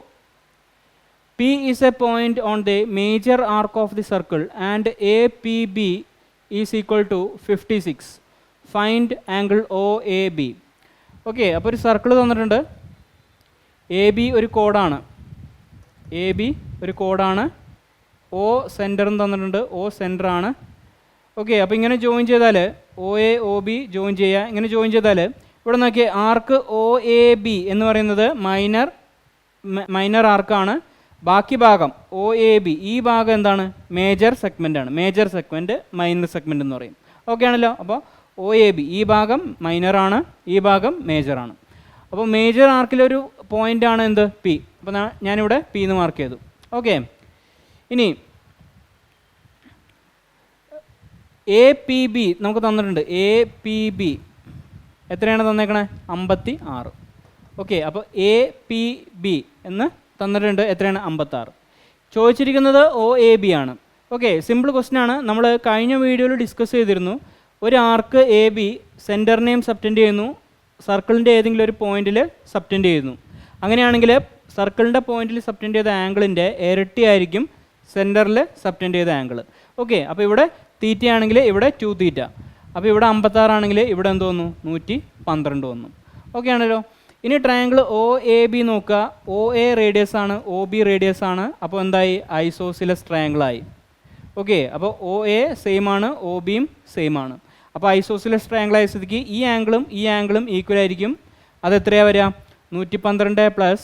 P is a point on the major arc of the circle and APB is equal to 56. Find angle OAB. Okay, അപ്പോൾ ഒരു circle തന്നിട്ടുണ്ട്. AB ഒരു കോഡാണ്. AB ഒരു കോഡാണ്. O സെൻറ്ററും തന്നിട്ടുണ്ട്. O സെൻറ്ററാണ്. Okay, അപ്പോൾ ഇങ്ങനെ ജോയിൻ ചെയ്താൽ OA OB ജോയിൻ ചെയ്യുക. ഇങ്ങനെ ജോയിൻ ചെയ്താൽ ഇവിടെ നോക്കിയാൽ ആർക്ക് OAB എന്ന് പറയുന്നത് മൈനർ ആർക്കാണ്. ബാക്കി ഭാഗം OAB ഈ ഭാഗം എന്താണ്? മേജർ സെഗ്മെൻ്റ് ആണ്. മേജർ സെഗ്മെൻറ്റ് മൈനർ സെഗ്മെൻ്റ് എന്ന് പറയും. ഓക്കെ ആണല്ലോ? അപ്പോൾ OAB ഈ ഭാഗം മൈനറാണ്, ഈ ഭാഗം മേജറാണ്. അപ്പോൾ മേജർ ആർക്കിലൊരു പോയിൻ്റാണ് എന്ത്? P. അപ്പോൾ ഞാനിവിടെ P എന്ന് മാർക്ക് ചെയ്തു. ഓക്കെ, ഇനി APB നമുക്ക് തന്നിട്ടുണ്ട്. APB എത്രയാണ് തന്നേക്കണേ? 56. ഓക്കെ, അപ്പോൾ APB എന്ന് തന്നിട്ടുണ്ട്. എത്രയാണ്? 56. ചോദിച്ചിരിക്കുന്നത് OAB ആണ്. ഓക്കെ, സിമ്പിൾ ക്വസ്റ്റ്യൻ ആണ്. നമ്മൾ കഴിഞ്ഞ വീഡിയോയിൽ ഡിസ്കസ് ചെയ്തിരുന്നു. ഒരു ആർക്ക് AB സെൻറ്ററിനെയും സബ്റ്റൻഡ് ചെയ്യുന്നു, സർക്കിളിൻ്റെ ഏതെങ്കിലും ഒരു പോയിന്റിൽ സബ്റ്റൻഡ് ചെയ്യുന്നു. അങ്ങനെയാണെങ്കിൽ സർക്കിളിൻ്റെ പോയിന്റിൽ സബ്റ്റൻഡ് ചെയ്ത ആംഗിളിൻ്റെ ഇരട്ടിയായിരിക്കും സെൻറ്ററിൽ സബ്റ്റൻഡ് ചെയ്ത ആംഗിൾ. ഓക്കെ, അപ്പോൾ ഇവിടെ തീറ്റ ആണെങ്കിൽ ഇവിടെ 2 തീറ്റ. അപ്പോൾ ഇവിടെ 56 ആണെങ്കിൽ ഇവിടെ എന്ത് വന്നു? 112 വന്നു. ഓക്കെ ആണല്ലോ? ഇനി ട്രയാങ്കിൾ OAB നോക്കുക. OA റേഡിയസ് ആണ്, OB റേഡിയസ് ആണ്. അപ്പോൾ എന്തായി? ഐസോസിലസ് ട്രയാങ്കിളായി. ഓക്കെ, അപ്പോൾ OA സെയിം ആണ്, OBയും സെയിം ആണ്. അപ്പോൾ ഐസോസിലസ് ട്രയാങ്കിൾ ആയ സ്ഥിതിക്ക് ഈ ആംഗിളും ഈക്വൽ ആയിരിക്കും. അത് എത്രയാണ് വരിക? 112 പ്ലസ്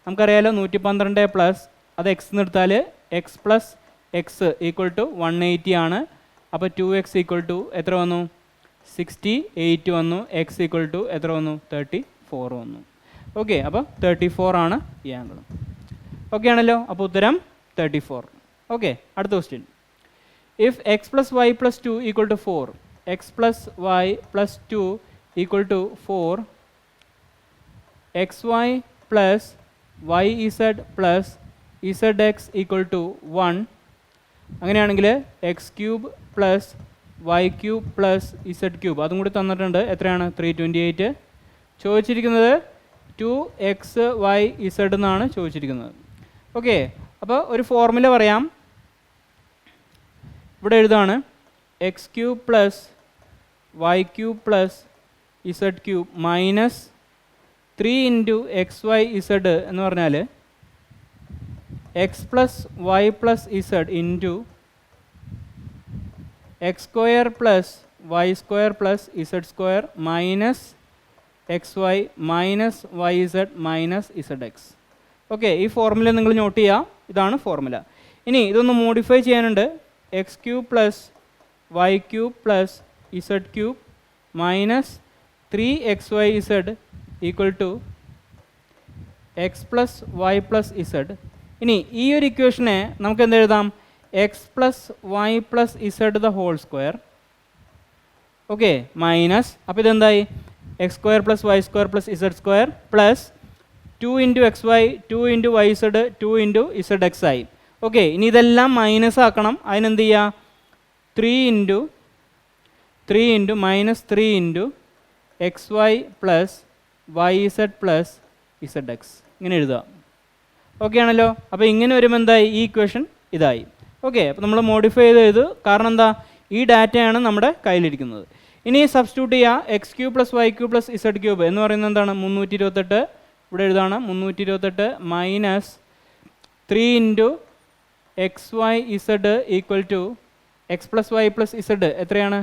നമുക്കറിയാലോ 112 പ്ലസ് അത് എക്സ് എടുത്താൽ x plus x equal to 180 ആണ്. അപ്പോൾ 2x ഈക്വൽ ടു എത്ര വന്നു? 68 വന്നു. എക്സ് ഈക്വൽ ടു എത്ര വന്നു? 34 വന്നു. ഓക്കെ, അപ്പോൾ 34 ആണ് ഈ ആംഗിൾ. ഓക്കെ ആണല്ലോ. അപ്പോൾ ഉത്തരം 34. ഓക്കെ, അടുത്ത question. If x plus y plus 2 equal to 4, x plus y plus 2 equal to 4, x y plus y z plus z x equal to 1, അങ്ങനെയാണെങ്കിൽ x cube plus y cube plus z cube അതും കൂടി തന്നിട്ടുണ്ട്. എത്രയാണ്? 328. ചോദിച്ചിരിക്കുന്നത് 2xy z എന്നാണ് ചോദിച്ചിരിക്കുന്നത്. Okay, അപ്പോൾ ഒരു ഫോർമുല പറയാം. ഇവിടെ എഴുതാണ് x cube plus y cube plus z cube minus 3 into x y z എന്ന് പറഞ്ഞാൽ x plus y plus z into x square plus y square plus z square minus x y minus y z minus z x. Okay, ഈ formula നിങ്ങൾ note ചെയ്യുക. ഇതാണ് formula. ഇനി ഇതൊന്ന് modify ചെയ്യാനുണ്ട്. X cube plus y cube plus z cube minus 3xyz equal to x plus y plus z. ഇനി ഈ ഒരു ഇക്വേഷനെ നമുക്ക് എന്തെഴുതാം? X plus y plus z the whole square. Okay, minus, അപ്പോൾ ഇതെന്തായി? X square plus y square plus z square plus 2 into x y 2 into y z 2 into z x ആയി. Okay, ഇനി ഇതെല്ലാം മൈനസ് ആക്കണം. അതിനെന്ത് ചെയ്യുക? 3 into minus 3 into x y plus y z plus z x ഇങ്ങനെ എഴുതുക. Okay ആണല്ലോ. അപ്പോൾ ഇങ്ങനെ വരുമ്പോൾ എന്തായി? ഈ ഇക്വേഷൻ ഇതായി. ഓക്കെ, അപ്പോൾ നമ്മൾ മോഡിഫൈ ചെയ്ത് കാരണം എന്താ? ഈ ഡാറ്റയാണ് നമ്മുടെ കയ്യിലിരിക്കുന്നത്. ഇനി സബ്സ്റ്റിറ്റ്യൂട്ട് ചെയ്യുക. X cube plus y cube plus z cube എന്ന് പറയുന്നത് എന്താണ്? 328. ഇവിടെ എഴുതാണ് 328 minus 3 into x y z equal to x plus y plus z എത്രയാണ്?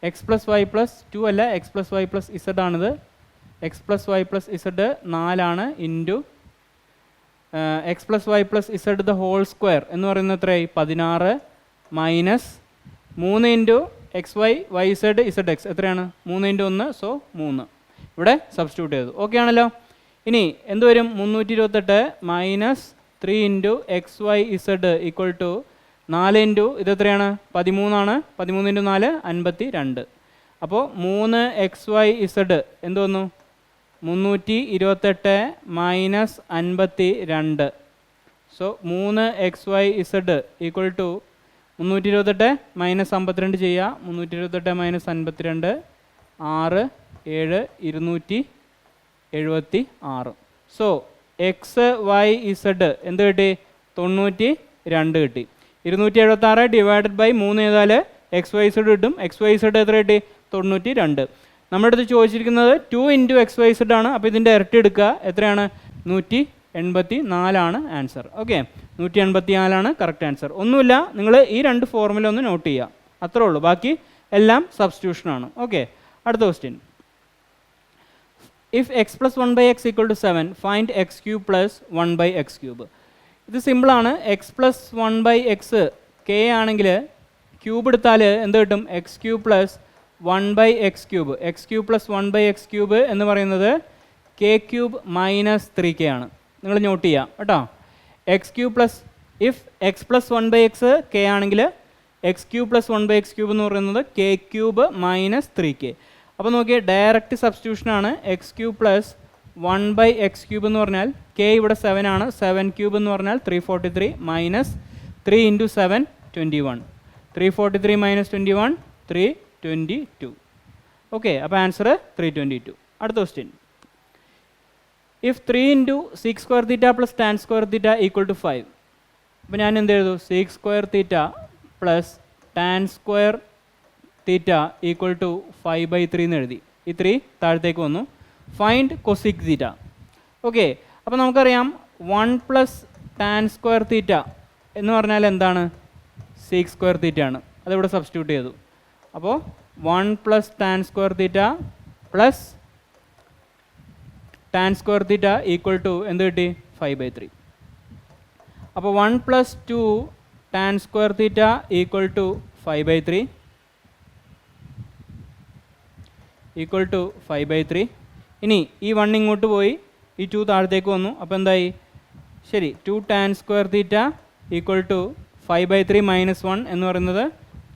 എക്സ് പ്ലസ് വൈ പ്ലസ് 2 അല്ല, x plus y plus z ആണിത്. X plus y plus z 4 into x plus y plus z the whole square എന്ന് പറയുന്നത് എത്രയായി? 16 minus 3 into x y Y Z Z X എത്രയാണ്? 3 into 1 so 3. ഇവിടെ substitute ചെയ്തു. Okay ആണല്ലോ. ഇനി എന്ത് വരും? 328 minus 3 into x y z equal to 4 into ഇത് എത്രയാണ്? 13 13 ഇൻറ്റു 4 52. അപ്പോൾ 3 എക്സ് വൈ ഇസഡ് എന്ത് വന്നു? 328 minus 52. So 3 x y z equal to 328 minus 52 ചെയ്യുക. 328 minus 52 6 7 276. So x y z എന്ത് കിട്ടി? 92 കിട്ടി. 276 ഡിവൈഡഡ് ബൈ 3 ചെയ്താൽ എക്സ് വൈ ഇസഡ് കിട്ടും. എക്സ് വൈ ഇസഡ് എത്ര കിട്ടി? 92. നമ്മുടെ അടുത്ത് ചോദിച്ചിരിക്കുന്നത് 2 ഇൻറ്റു എക്സ് വൈ ഇസഡ് ആണ്. അപ്പോൾ ഇതിൻ്റെ ഇരട്ടി എടുക്കുക. എത്രയാണ്? 184 ആൻസർ. Okay, 184 correct answer. ഒന്നുമില്ല, നിങ്ങൾ ഈ 2 ഫോർമുല ഒന്ന് നോട്ട് ചെയ്യുക, അത്രേ ഉള്ളൂ. ബാക്കി എല്ലാം സബ്സ്റ്റിറ്റ്യൂഷനാണ്. ഓക്കെ, അടുത്ത question. If x plus 1/x equal to 7 find x cube plus 1/x cube. ഇത് സിമ്പിളാണ്. എക്സ് പ്ലസ് 1/x കെ ആണെങ്കിൽ ക്യൂബ് എടുത്താൽ എന്ത് കിട്ടും? X cube plus 1/x cube. X cube plus 1/x cube എന്ന് പറയുന്നത് കെ ക്യൂബ് മൈനസ് 3k ആണ്. നിങ്ങൾ നോട്ട് ചെയ്യുക കേട്ടോ. X cube plus if x plus 1/x k ആണെങ്കിൽ x cube plus 1/x cube എന്ന് പറയുന്നത് കെ ക്യൂബ് മൈനസ് 3k. അപ്പോൾ നോക്കിയാൽ ഡയറക്റ്റ് സബ്സ്റ്റിറ്റ്യൂഷനാണ്. X cube plus 1/x cube എന്ന് പറഞ്ഞാൽ കെ ഇവിടെ 7 ആണ്. 7 ക്യൂബ് എന്ന് പറഞ്ഞാൽ 343 മൈനസ് 3 ഇൻറ്റു 7 21. 343 മൈനസ് 21 322. ഓക്കെ, അപ്പോൾ ആൻസർ 322. അടുത്ത question. If 3 into sec square theta plus tan square theta equal to 5. അപ്പോൾ ഞാൻ എന്ത് എഴുതും? Sec square theta plus tan square theta equal to 5/3 എന്ന് എഴുതി. ഈ 3 താഴത്തേക്ക് വന്നു. ഫൈൻഡ് കൊസിക് തീറ്റ. ഓക്കെ, അപ്പോൾ നമുക്കറിയാം 1 പ്ലസ് ടാൻ സ്ക്വയർ തീറ്റ എന്ന് പറഞ്ഞാൽ എന്താണ്? സീക്ക് സ്ക്വയർ തീറ്റ ആണ്. അതിവിടെ സബ്സ്റ്റിറ്റ്യൂട്ട് ചെയ്തു. അപ്പോൾ 1 plus tan square theta plus tan square theta equal to എന്ത് കിട്ടി? 5/3. അപ്പോൾ 1 + 2 tan square theta equal to 5/3 equal to 5/3. ഇനി ഈ 1 ഇങ്ങോട്ട് പോയി, ഈ 2 താഴത്തേക്ക് വന്നു. അപ്പോൾ എന്തായി? ശരി, 2 tan square theta equal to 5/3 - 1 എന്ന് പറയുന്നത്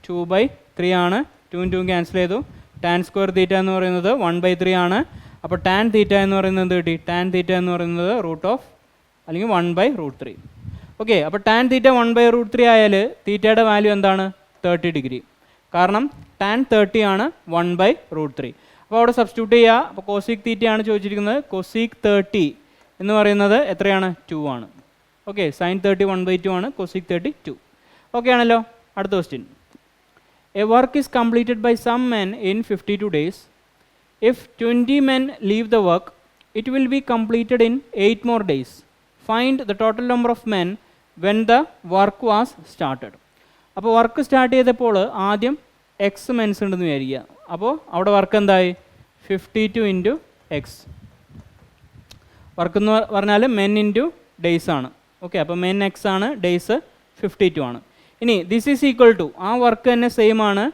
2/3 ആണ്. 2 2 ക്യാൻസൽ ചെയ്തു. tan square theta എന്ന് പറയുന്നത് 1/3 ആണ്. അപ്പോൾ tan theta എന്ന് പറയുന്നത് എന്ത് കിട്ടി? tan theta എന്ന് പറയുന്നത് അല്ലെങ്കിൽ 1/√3. ഓക്കെ, അപ്പോൾ tan theta 1/√3 ആയാൽ തീറ്റയുടെ വാല്യൂ എന്താണ്? 30 ഡിഗ്രി. കാരണം tan 30 ആണ് 1/√3. അപ്പോൾ അവിടെ സബ്സ്റ്റിറ്റ്യൂട്ട് ചെയ്യുക. അപ്പോൾ കോസിക് തീറ്റ ആണ് ചോദിച്ചിരിക്കുന്നത്. കോസിക് 30 എന്ന് പറയുന്നത് എത്രയാണ്? 2 ആണ്. ഓക്കെ, sin 30 1/2 ആണ്, കോസിക് 30 2. ഓക്കെ ആണല്ലോ. അടുത്ത question. A work is completed by some men in 52 days. If 20 men leave the work, it will be completed in 8 more days. Find the total number of men when the work was started. അപ്പോൾ work start ചെയ്തപ്പോൾ ആദ്യം X men's ഉണ്ടെന്ന് വിചാരിക്കുക. അപ്പോൾ അവിടെ work എന്തായി? 52 × x. Work എന്ന് പറഞ്ഞാൽ മെൻ ഇൻറ്റു ഡേയ്സ് ആണ്. ഓക്കെ, അപ്പോൾ മെൻ എക്സ് ആണ്, ഡേയ്സ് 52 ആണ്. ഇനി ദിസ് ഈസ് ഈക്വൽ ടു, ആ വർക്ക് തന്നെ സെയിം ആണ്,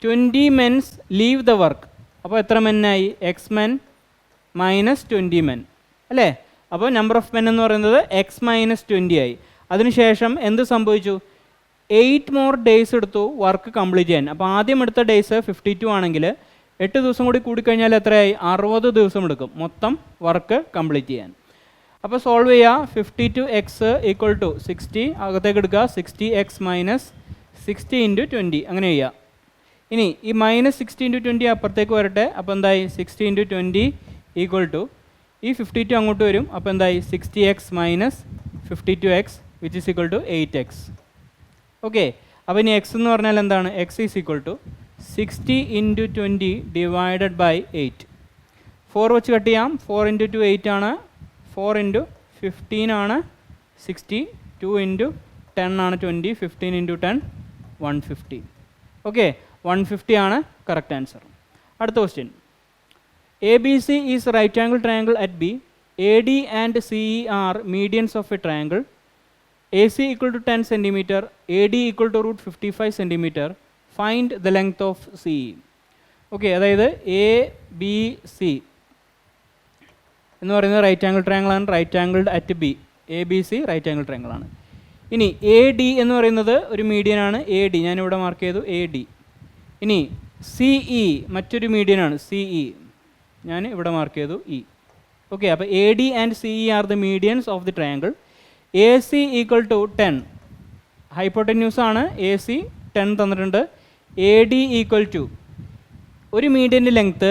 20 മെൻസ് ലീവ് ദ വർക്ക്. അപ്പോൾ എത്ര മെന്നായി? എക്സ് മെൻ മൈനസ് 20 മെൻ അല്ലേ? അപ്പോൾ നമ്പർ ഓഫ് മെൻ എന്ന് പറയുന്നത് എക്സ് മൈനസ് 20 ആയി. അതിനുശേഷം എന്ത് സംഭവിച്ചു? 8 more days എടുത്തു വർക്ക് കംപ്ലീറ്റ് ചെയ്യാൻ. അപ്പോൾ ആദ്യം എടുത്ത ഡേയ്സ് 52 ആണെങ്കിൽ 8 ദിവസം കൂടി കൂടിക്കഴിഞ്ഞാൽ എത്രയായി? 60 ദിവസം എടുക്കും മൊത്തം വർക്ക് കംപ്ലീറ്റ് ചെയ്യാൻ. അപ്പോൾ സോൾവ് ചെയ്യുക. 52x = 60 അകത്തേക്ക് എടുക്കുക. 60x - 60 × 20 അങ്ങനെ ചെയ്യുക. ഇനി ഈ -60 × 20 അപ്പുറത്തേക്ക് വരട്ടെ. അപ്പോൾ എന്തായി? 60 × 20 = ഈ 52 അങ്ങോട്ട് വരും. അപ്പോൾ എന്തായി? 60x - 52x which is equal to 8x. Okay, അപ്പോൾ ഇനി എക്സ് എന്ന് പറഞ്ഞാൽ എന്താണ്? X is equal to 60 × 20 divided by 8. 4 വെച്ച് കട്ട് ചെയ്യാം. 4 × 2 8 ആണ്. 4 × 15 ആണ് 60. 2 × 10 ആണ് 20. 15 × 10 150. ഓക്കെ, 150 ആണ് കറക്റ്റ് ആൻസർ. അടുത്ത question. A B C is right angle triangle at B. A D and C E are medians of a triangle. AC = 10 cm, AD = √55 cm. Find the length of CE. Okay, അതായത് A B C എന്ന് പറയുന്നത് right angle triangle ആണ്. Right angled at B. A B C right angle triangle ആണ്. ഇനി A D എന്ന് പറയുന്നത് ഒരു median ആണ്. എ ഡി ഞാനിവിടെ മാർക്ക് ചെയ്തു, എ ഡി. ഇനി സി ഇ മറ്റൊരു മീഡിയൻ ആണ്. സി ഇ ഞാൻ ഇവിടെ മാർക്ക് ചെയ്തു, ഇ. ഓക്കെ, അപ്പോൾ A D and C E are the medians of the triangle. A C = 10 hypotenuse ആണ്. എ സി 10 തന്നിട്ടുണ്ട്. എ ഡി = ഒരു മീഡിയൻ്റെ ലെങ്ത്ത്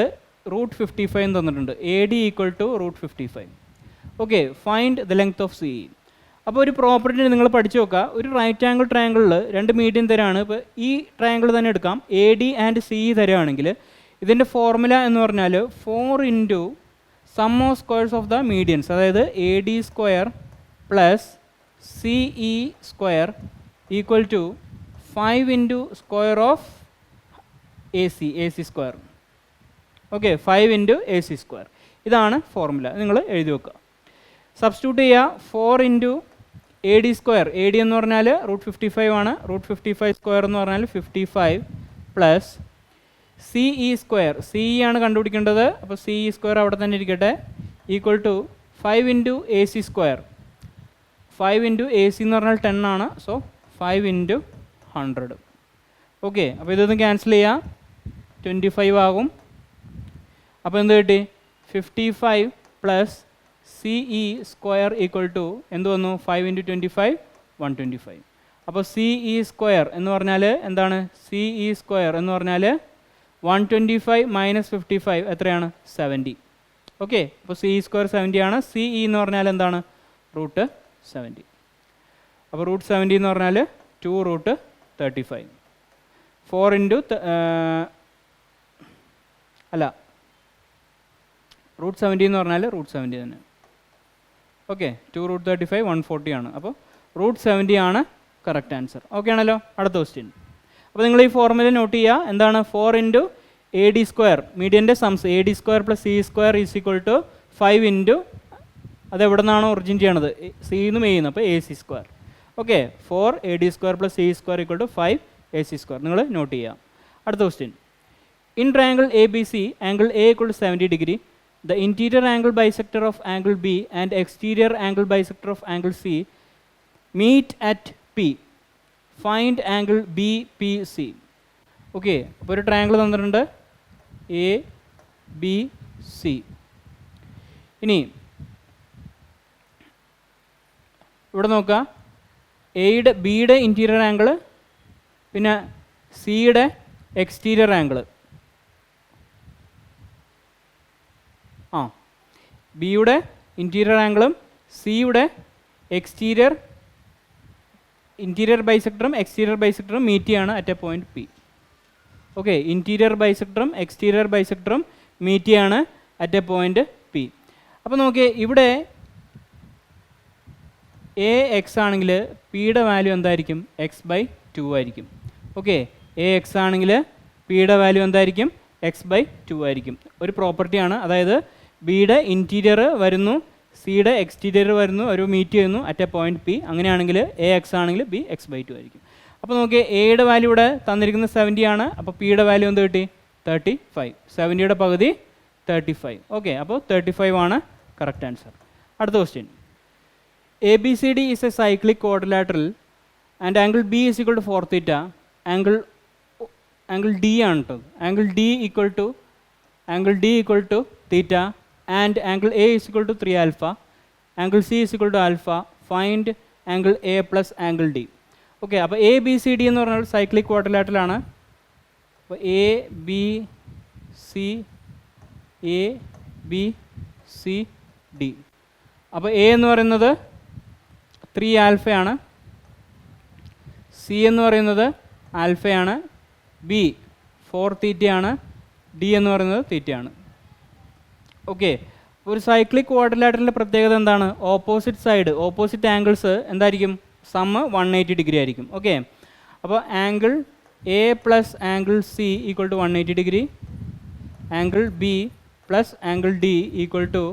√55 തന്നിട്ടുണ്ട്. A D = √55. Okay, find the length of C E. അപ്പോൾ ഒരു property നിങ്ങൾ പഠിച്ചു നോക്കുക. ഒരു റൈറ്റ് ആംഗിൾ ട്രയാംഗിളിൽ 2 മീഡിയൻ തരാണ്. ഇപ്പോൾ ഈ ട്രയാംഗിൾ തന്നെ എടുക്കാം. A D and C E തരാണെങ്കിൽ ഇതിൻ്റെ ഫോർമുല എന്ന് പറഞ്ഞാൽ 4 × sum of squares of the medians, അതായത് A D square plus C E square equal to 5 × square of A C square. Okay, 5 × A C square. ഇതാണ് formula. നിങ്ങൾ എഴുതി വെക്കുക. Substitute ചെയ്യുക. 4 × A D square. A D എന്ന് പറഞ്ഞാൽ √55 ആണ്. √55 square എന്ന് പറഞ്ഞാൽ 55 plus C E square. C E ആണ് കണ്ടുപിടിക്കേണ്ടത്. അപ്പോൾ സി ഇ സ്ക്വയർ അവിടെ തന്നെ ഇരിക്കട്ടെ. Equal to 5 × A C square. 5 × A C എന്ന് പറഞ്ഞാൽ 10 ആണ്. സോ 5 × 100. ഓക്കെ, അപ്പോൾ ഇതൊന്ന് ക്യാൻസൽ ചെയ്യാം. 25 ആകും. അപ്പോൾ എന്ത് കിട്ടി? 55 plus C E square equal to എന്ത് വന്നു? 5 × 25 125. അപ്പോൾ സി ഇ സ്ക്വയർ എന്ന് പറഞ്ഞാൽ എന്താണ്? സി ഇ സ്ക്വയർ എന്ന് പറഞ്ഞാൽ 125 - 55 എത്രയാണ്? 70. ഓക്കെ, അപ്പോൾ സി ഇ സ്ക്വയർ 70 ആണ്. സി ഇ എന്ന് പറഞ്ഞാൽ എന്താണ്? √70. അപ്പോൾ √70 എന്ന് പറഞ്ഞാൽ 2√35. 4 × അല്ല, √70 എന്ന് പറഞ്ഞാൽ √70 തന്നെ. ഓക്കെ, 2√35 140 ആണ്. അപ്പോൾ √70 ആണ് കറക്റ്റ് ആൻസർ. ഓക്കെ ആണല്ലോ. അടുത്ത ക്വസ്റ്റ്യൻ. അപ്പോൾ നിങ്ങൾ ഈ ഫോർമുല നോട്ട് ചെയ്യുക. എന്താണ്? 4 × എ ഡി സ്ക്വയർ, മീഡിയൻ്റെ sums. A D square plus C square is equal to 5 × അത് എവിടെ നിന്നാണോ ഒറിജിൻ ചെയ്യണത്, സിന്നും എന്നും, അപ്പോൾ AC². Okay, 4AD² + CE² = 5AC². നിങ്ങൾ നോട്ട് ചെയ്യാം. അടുത്ത question. In triangle ABC, angle A = 70 degree. The interior angle bisector of angle B and exterior angle bisector of angle C meet at P. Find angle BPC. Okay, അപ്പോൾ ഒരു triangle തന്നിട്ടുണ്ട് ABC. ഇനി ഇവിടെ നോക്കുക, ബിയുടെ interior angle, പിന്നെ സിയുടെ exterior angle. ബിയുടെ ഇൻറ്റീരിയർ ആംഗിളും സിയുടെ ഇൻറ്റീരിയർ ബൈസെക്ടറും എക്സ്റ്റീരിയർ ബൈസെക്ടറും മീറ്റ് ചെയ്യാണ് at a point P. Okay, interior ബൈസെക്ടറും എക്സ്റ്റീരിയർ ബൈസെക്ടറും മീറ്റ് ചെയ്യാണ് അറ്റ് എ പോയിന്റ് പി. അപ്പോൾ നോക്കിയേ, ഇവിടെ AX ആണെങ്കിൽ പിയുടെ വാല്യൂ എന്തായിരിക്കും, x/2 ആയിരിക്കും. ഓക്കെ, AX ആണെങ്കിൽ പിയുടെ വാല്യൂ എന്തായിരിക്കും, x/2 ആയിരിക്കും. ഒരു പ്രോപ്പർട്ടിയാണ്, അതായത് ബിയുടെ ഇൻറ്റീരിയർ വരുന്നു, സിയുടെ എക്സ്റ്റീരിയർ വരുന്നു, ഒരു മീറ്റ് ചെയ്യുന്നു അറ്റ് എ പോയിന്റ് പി. അങ്ങനെയാണെങ്കിൽ AX ആണെങ്കിൽ ബി x/2 ആയിരിക്കും. അപ്പോൾ നോക്കിയേ, എയുടെ വാല്യൂ ഇവിടെ തന്നിരിക്കുന്നത് 70 ആണ്. അപ്പോൾ പിയുടെ വാല്യൂ എന്ത് കിട്ടി, 35. 70യുടെ പകുതി 35. ഓക്കെ, അപ്പോൾ 35 ആണ് കറക്റ്റ് ആൻസർ. അടുത്ത question. ABCD is a cyclic quadrilateral and angle B is equal to 4 theta. Angle D ആണ് കേട്ടോ. Angle D equal to theta and angle A is equal to 3 alpha. Angle C is equal to alpha. Find angle A plus angle D. Okay, അപ്പോൾ ABCD എന്ന് പറഞ്ഞാൽ cyclic quadrilateral ആണ്. അപ്പോൾ ABCD. അപ്പോൾ A എന്ന് പറയുന്നത് 3 ആൽഫയാണ്, സി എന്ന് പറയുന്നത് ആൽഫയാണ്, ബി 4 തീറ്റയാണ്, ഡി എന്ന് പറയുന്നത് തീറ്റയാണ്. ഓക്കെ, ഒരു സൈക്ലിക് ക്വാഡ്രിലാറ്ററലിൻ്റെ പ്രത്യേകത എന്താണ്, ഓപ്പോസിറ്റ് ആംഗിൾസ് എന്തായിരിക്കും, സമ്മ് 180 ഡിഗ്രി ആയിരിക്കും. ഓക്കെ, അപ്പോൾ angle A plus angle C equal to 180 degree, angle B plus angle D equal to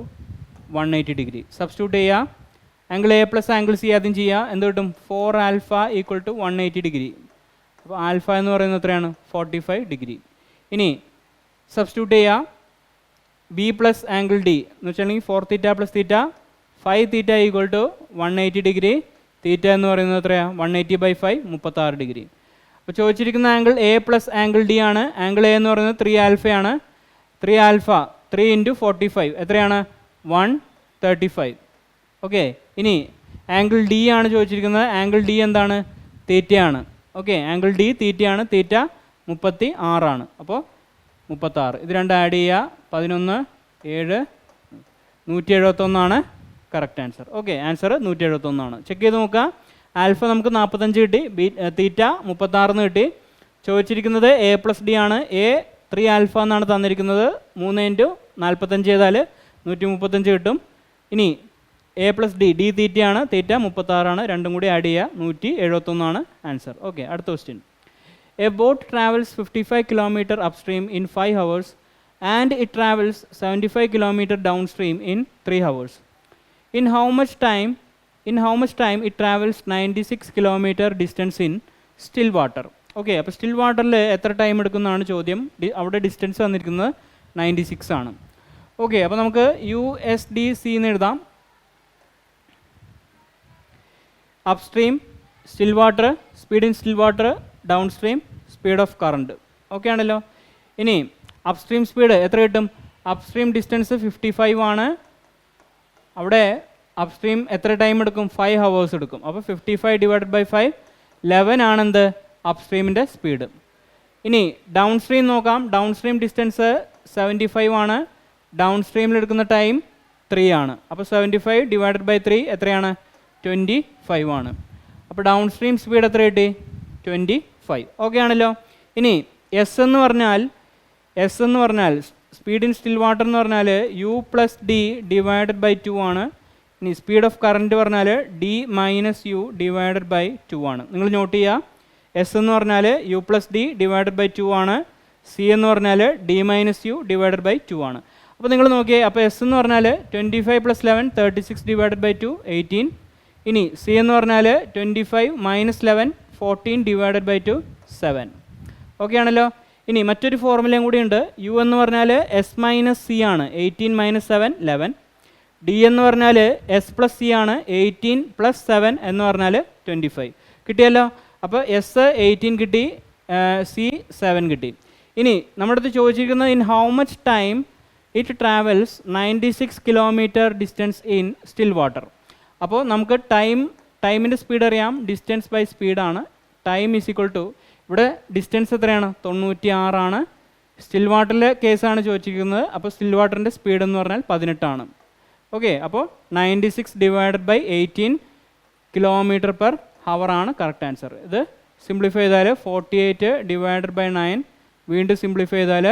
180 degree. Substitute ചെയ്യുക, angle A plus angle C ആദ്യം ചെയ്യുക, എന്ത് കിട്ടും, 4 ആൽഫ ഈക്വൽ ടു 180 ഡിഗ്രി. അപ്പോൾ alpha എന്ന് പറയുന്നത് എത്രയാണ്, 45 ഡിഗ്രി. ഇനി സബ്സ്റ്റിറ്റ്യൂട്ട് ചെയ്യുക, ബി പ്ലസ് ആംഗിൾ ഡി എന്ന് വെച്ചിട്ടുണ്ടെങ്കിൽ 4 theta plus theta 5 theta equal to 180 degree. Theta എന്ന് പറയുന്നത് എത്രയാണ്, 180/5 36 ഡിഗ്രി. അപ്പോൾ ചോദിച്ചിരിക്കുന്ന angle A plus angle D ആണ്. ആംഗിൾ A എന്ന് പറയുന്നത് 3 ആൽഫയാണ്. 3 ആൽഫ 3 × 45 എത്രയാണ്, 135. ഓക്കെ, ഇനി ആംഗിൾ ഡി ആണ് ചോദിച്ചിരിക്കുന്നത്. ആംഗിൾ ഡി എന്താണ്, തീറ്റയാണ്. ഓക്കെ, ആംഗിൾ ഡി തീറ്റയാണ്, തീറ്റ 36 ആണ്. അപ്പോൾ 36, ഇത് രണ്ട് ആഡ് ചെയ്യുക, 11 7 171 ആണ് കറക്റ്റ് ആൻസർ. ഓക്കെ, ആൻസർ 171 ആണ്. ചെക്ക് ചെയ്ത് നോക്കുക. ആൽഫ നമുക്ക് 45 കിട്ടി, തീറ്റ 36 കിട്ടി. ചോദിച്ചിരിക്കുന്നത് A പ്ലസ് ഡി ആണ്. A 3 ആൽഫ എന്നാണ് തന്നിരിക്കുന്നത്. 3 × 45 ചെയ്താൽ 135 കിട്ടും. ഇനി A പ്ലസ് ഡി തീറ്റയാണ്, തീറ്റ 36 ആണ്. രണ്ടും കൂടി ആഡ് ചെയ്യുക, 171 ആണ് ആൻസർ. ഓക്കെ, അടുത്ത question. A boat travels 55 kilometre upstream in 5 hours and it travels 75 kilometer downstream in 3 hours. In how much time it travels 96 kilometer distance in still water. Okay, അപ്പോൾ still വാട്ടറിൽ എത്ര time എടുക്കുന്നതാണ് ചോദ്യം. അവിടെ distance വന്നിരിക്കുന്നത് 96 ആണ്. Okay, അപ്പോൾ നമുക്ക് USDC എന്ന് എഴുതാം. Upstream still water, speed in still water, down stream speed of current. Okay ആണല്ലോ. ഇനി അപ്സ്ട്രീം സ്പീഡ് എത്ര കിട്ടും, അപ്സ്ട്രീം ഡിസ്റ്റൻസ് 55 ആണ്. അവിടെ അപ്സ്ട്രീം എത്ര ടൈം എടുക്കും, 5 hours എടുക്കും. അപ്പോൾ 55 / 5 11 ആണെന്ത് അപ്സ്ട്രീമിൻ്റെ സ്പീഡ്. ഇനി ഡൗൺ സ്ട്രീം നോക്കാം. ഡൗൺ സ്ട്രീം ഡിസ്റ്റൻസ് 75 ആണ്. ഡൗൺ സ്ട്രീമിൽ എടുക്കുന്ന ടൈം 3 ആണ്. അപ്പോൾ 75 / 3 എത്രയാണ്, 25 ആണ്. അപ്പോൾ ഡൗൺ സ്ട്രീം സ്പീഡ് എത്ര കിട്ടി, 25. ഓക്കെ ആണല്ലോ. ഇനി എസ് എന്ന് പറഞ്ഞാൽ സ്പീഡ് ഇൻ സ്റ്റിൽ വാട്ടർ എന്ന് പറഞ്ഞാൽ U പ്ലസ് ഡി / 2 ആണ്. ഇനി സ്പീഡ് ഓഫ് കറണ്ട് പറഞ്ഞാൽ D - U / 2 ആണ്. നിങ്ങൾ നോട്ട് ചെയ്യുക. എസ് എന്ന് പറഞ്ഞാൽ U പ്ലസ് ഡി / 2 ആണ്. സി എന്ന് പറഞ്ഞാൽ D - U / 2 ആണ്. അപ്പോൾ നിങ്ങൾ നോക്കിയേ, അപ്പോൾ എസ് എന്ന് പറഞ്ഞാൽ 25 + 11 36 ഡിവൈഡഡ് ബൈ 2 18. ഇനി സി എന്ന് പറഞ്ഞാൽ 25 - 11 14 ഡിവൈഡഡ് ബൈ 2 7. ഓക്കെ ആണല്ലോ. ഇനി മറ്റൊരു ഫോർമുലയും കൂടി ഉണ്ട്. യു എന്ന് പറഞ്ഞാൽ എസ് മൈനസ് സി ആണ്, 18 - 7 11. ഡി എന്ന് പറഞ്ഞാൽ എസ് പ്ലസ് സി ആണ്, 18 + 7 എന്ന് പറഞ്ഞാൽ 25. കിട്ടിയല്ലോ. അപ്പോൾ എസ് 18 കിട്ടി, സി 7 കിട്ടി. ഇനി നമ്മുടെ അടുത്ത് ചോദിച്ചിരിക്കുന്നത് in how much time it travels 96 kilometre distance in still water. അപ്പോൾ നമുക്ക് ടൈമിൻ്റെ സ്പീഡ് അറിയാം, ഡിസ്റ്റൻസ് ബൈ സ്പീഡാണ്. ടൈം ഈസ് ഈക്വൽ ടു, ഇവിടെ ഡിസ്റ്റൻസ് എത്രയാണ്? 96 ആണ്. സ്റ്റിൽ വാട്ടറിലെ കേസാണ് ചോദിച്ചിരിക്കുന്നത്. അപ്പോൾ സ്റ്റിൽ വാട്ടറിൻ്റെ സ്പീഡ് എന്ന് പറഞ്ഞാൽ 18 ആണ്. ഓക്കെ, അപ്പോൾ 96 ഡിവൈഡഡ് ബൈ 18 km/h ആണ് കറക്റ്റ് ആൻസർ. ഇത് സിംപ്ലിഫൈ ചെയ്താൽ 48 ഡിവൈഡഡ് ബൈ 9, വീണ്ടും സിംപ്ലിഫൈ ചെയ്താൽ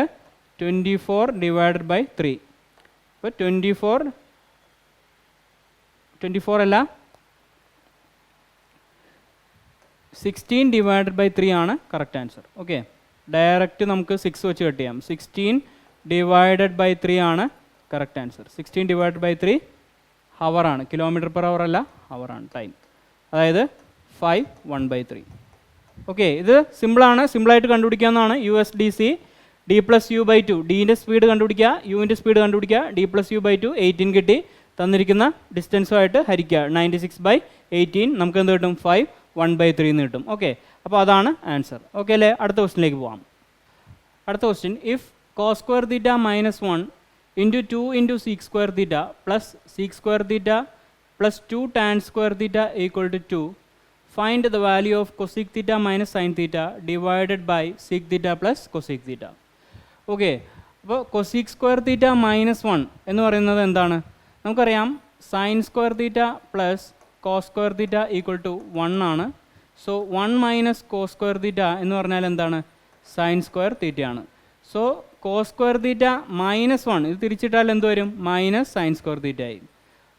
24 ഡിവൈഡഡ് ബൈ 3. അപ്പോൾ 24 അല്ല 16 ഡിവൈഡഡ് ബൈ 3 ആണ് കറക്റ്റ് ആൻസർ. ഓക്കെ, ഡയറക്റ്റ് നമുക്ക് 6 വെച്ച് കട്ട് ചെയ്യാം. 16 ഡിവൈഡഡ് ബൈ 3 ആണ് correct answer. 16 divided by 3 hour ആണ്, km/h അല്ല, ഹവർ ആണ് ടൈം. അതായത് 5 1/3. ഓക്കെ, ഇത് സിമ്പിളാണ്, സിമ്പിളായിട്ട് കണ്ടുപിടിക്കാവുന്നതാണ്. USDC d+u/2, ഡീൻ്റെ സ്പീഡ് കണ്ടുപിടിക്കുക, യുവിൻ്റെ സ്പീഡ് കണ്ടുപിടിക്കുക, d+u/2 18 കിട്ടി, തന്നിരിക്കുന്ന ഡിസ്റ്റൻസുമായിട്ട് ഹരിക്കുക. 96/18 നമുക്ക് എന്ത് കിട്ടും? 5 1/3 എന്ന് കിട്ടും. ഓക്കെ, അപ്പോൾ അതാണ് ആൻസർ. ഓക്കെ അല്ലേ? അടുത്ത ക്വസ്റ്റിനിലേക്ക് പോകാം. അടുത്ത question, if cos square theta - 1 into 2 into sec square theta plus sec square theta plus 2 tan square theta equal to 2, find the value of cosec theta minus sin theta divided by sec theta plus cosec theta. Okay, അപ്പോൾ cosec square theta - 1 എന്ന് പറയുന്നത് എന്താണ്? നമുക്കറിയാം sin square theta plus cos square theta equal to 1 ആണ്. So 1 - cos square theta എന്ന് പറഞ്ഞാൽ എന്താണ്? sin square theta ആണ്. സോ cos square theta -1 ഇത് തിരിച്ചിട്ടാൽ എന്ത് വരും? -sin square theta ആയി.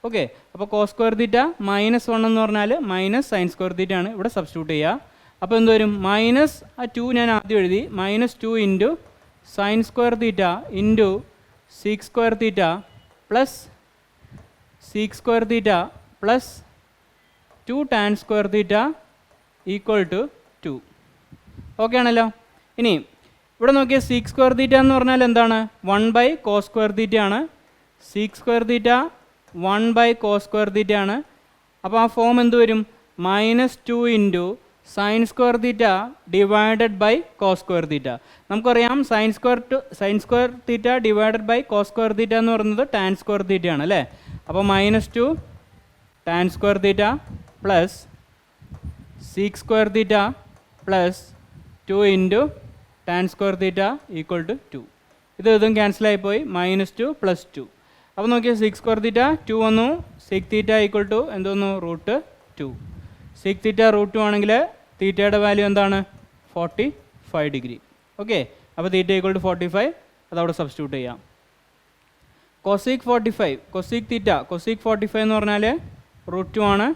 ഓക്കെ, അപ്പോൾ cos square theta -1 എന്ന് പറഞ്ഞാൽ -sin square theta ആണ്. ഇവിടെ സബ്സ്റ്റിറ്റ്യൂട്ട് ചെയ്യുക. അപ്പോൾ എന്ത് വരും? -2 ഞാൻ ആദ്യം എഴുതി, -2 into sin square theta into sec square theta plus sec square theta plus 2 tan square theta equal to 2. Okay ആണല്ലോ. ഇനി ഇവിടെ നോക്കിയ sec square theta എന്ന് പറഞ്ഞാൽ എന്താണ്? 1/cos square theta ആണ്. sec square theta 1/cos square theta ആണ്. അപ്പോൾ ആ ഫോം എന്ത് വരും? -2 into sin square theta divided by cos square theta. നമുക്കറിയാം sin square theta divided by cos square theta എന്ന് പറയുന്നത് tan square theta ആണ് അല്ലേ? അപ്പോൾ -2 tan square theta plus sec square theta plus 2 into tan square theta equal to 2. ഇതും ക്യാൻസലായിപ്പോയി. -2 + 2. അപ്പോൾ നോക്കിയാൽ sec square theta 2 വന്നു, sec theta ഈക്വൽ ടു എന്തോന്നു? √2. sec theta √2 ആണെങ്കിൽ തീറ്റയുടെ വാല്യൂ എന്താണ്? 45 ഡിഗ്രി. ഓക്കെ, അപ്പോൾ തീറ്റ ഈക്വൽ ടു 45, അതവിടെ സബ്സ്റ്റിറ്റ്യൂട്ട് ചെയ്യാം. cosec 45, cosec theta, cosec 45 എന്ന് പറഞ്ഞാൽ √2 ആണ്.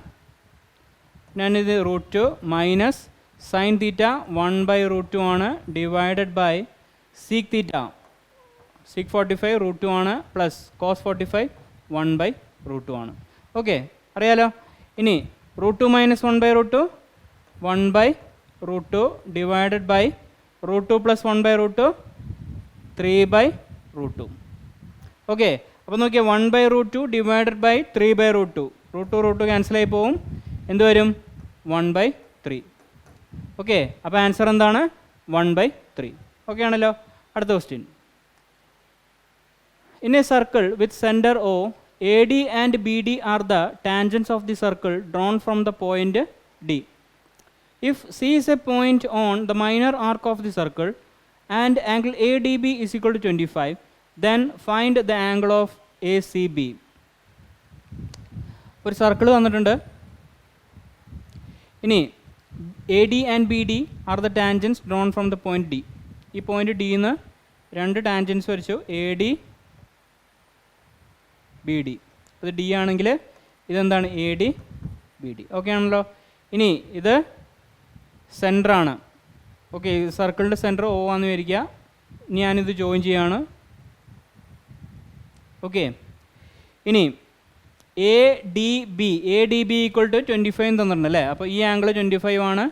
ഞാനിത് √2 മൈനസ് sin theta 1/√2 ആണ് divided by sec theta. sec 45 √2 ആണ് പ്ലസ് cos 45 1/√2 ആണ്. ഓക്കെ, അറിയാലോ. ഇനി √2 - 1/√2 1/√2 ഡിവൈഡഡ് ബൈ √2 + 1/√2 3/√2. ഓക്കെ, അപ്പോൾ നോക്കിയാൽ 1/√2 ഡിവൈഡഡ് ബൈ 3/√2, √2 ക്യാൻസലായി പോവും. എന്ത് വരും? 1/3. ഓക്കെ, അപ്പോൾ ആൻസർ എന്താണ്? 1/3. ഓക്കെ ആണല്ലോ. അടുത്ത question, in A circle with centre O, AD and BD are the tangents of the circle drawn from the point D. If C is a point on the minor arc of the circle and angle ADB is equal to 25, then find the angle of ACB. ഒരു circle തന്നിട്ടുണ്ട്. ഇനി AD and BD are the tangents drawn from the point D. ഈ point D ന്ന് 2 tangents വരച്ചു, AD BD. ഇത് D ആണെങ്കിൽ ഇതെന്താണ്? AD BD. Okay ആണല്ലോ. ഇനി ഇത് സെൻറ്ററാണ്. ഓക്കെ, സർക്കിളിൻ്റെ സെൻറ്റർ O ആണെന്ന് വിചാരിക്കുക. ഞാനിത് ജോയിൻ ചെയ്യാണ്. ഓക്കെ. ഇനി A D B equal to 25 തന്നിട്ടുണ്ട് അല്ലേ. അപ്പോൾ ഈ ആംഗിൾ 25 ആണ്.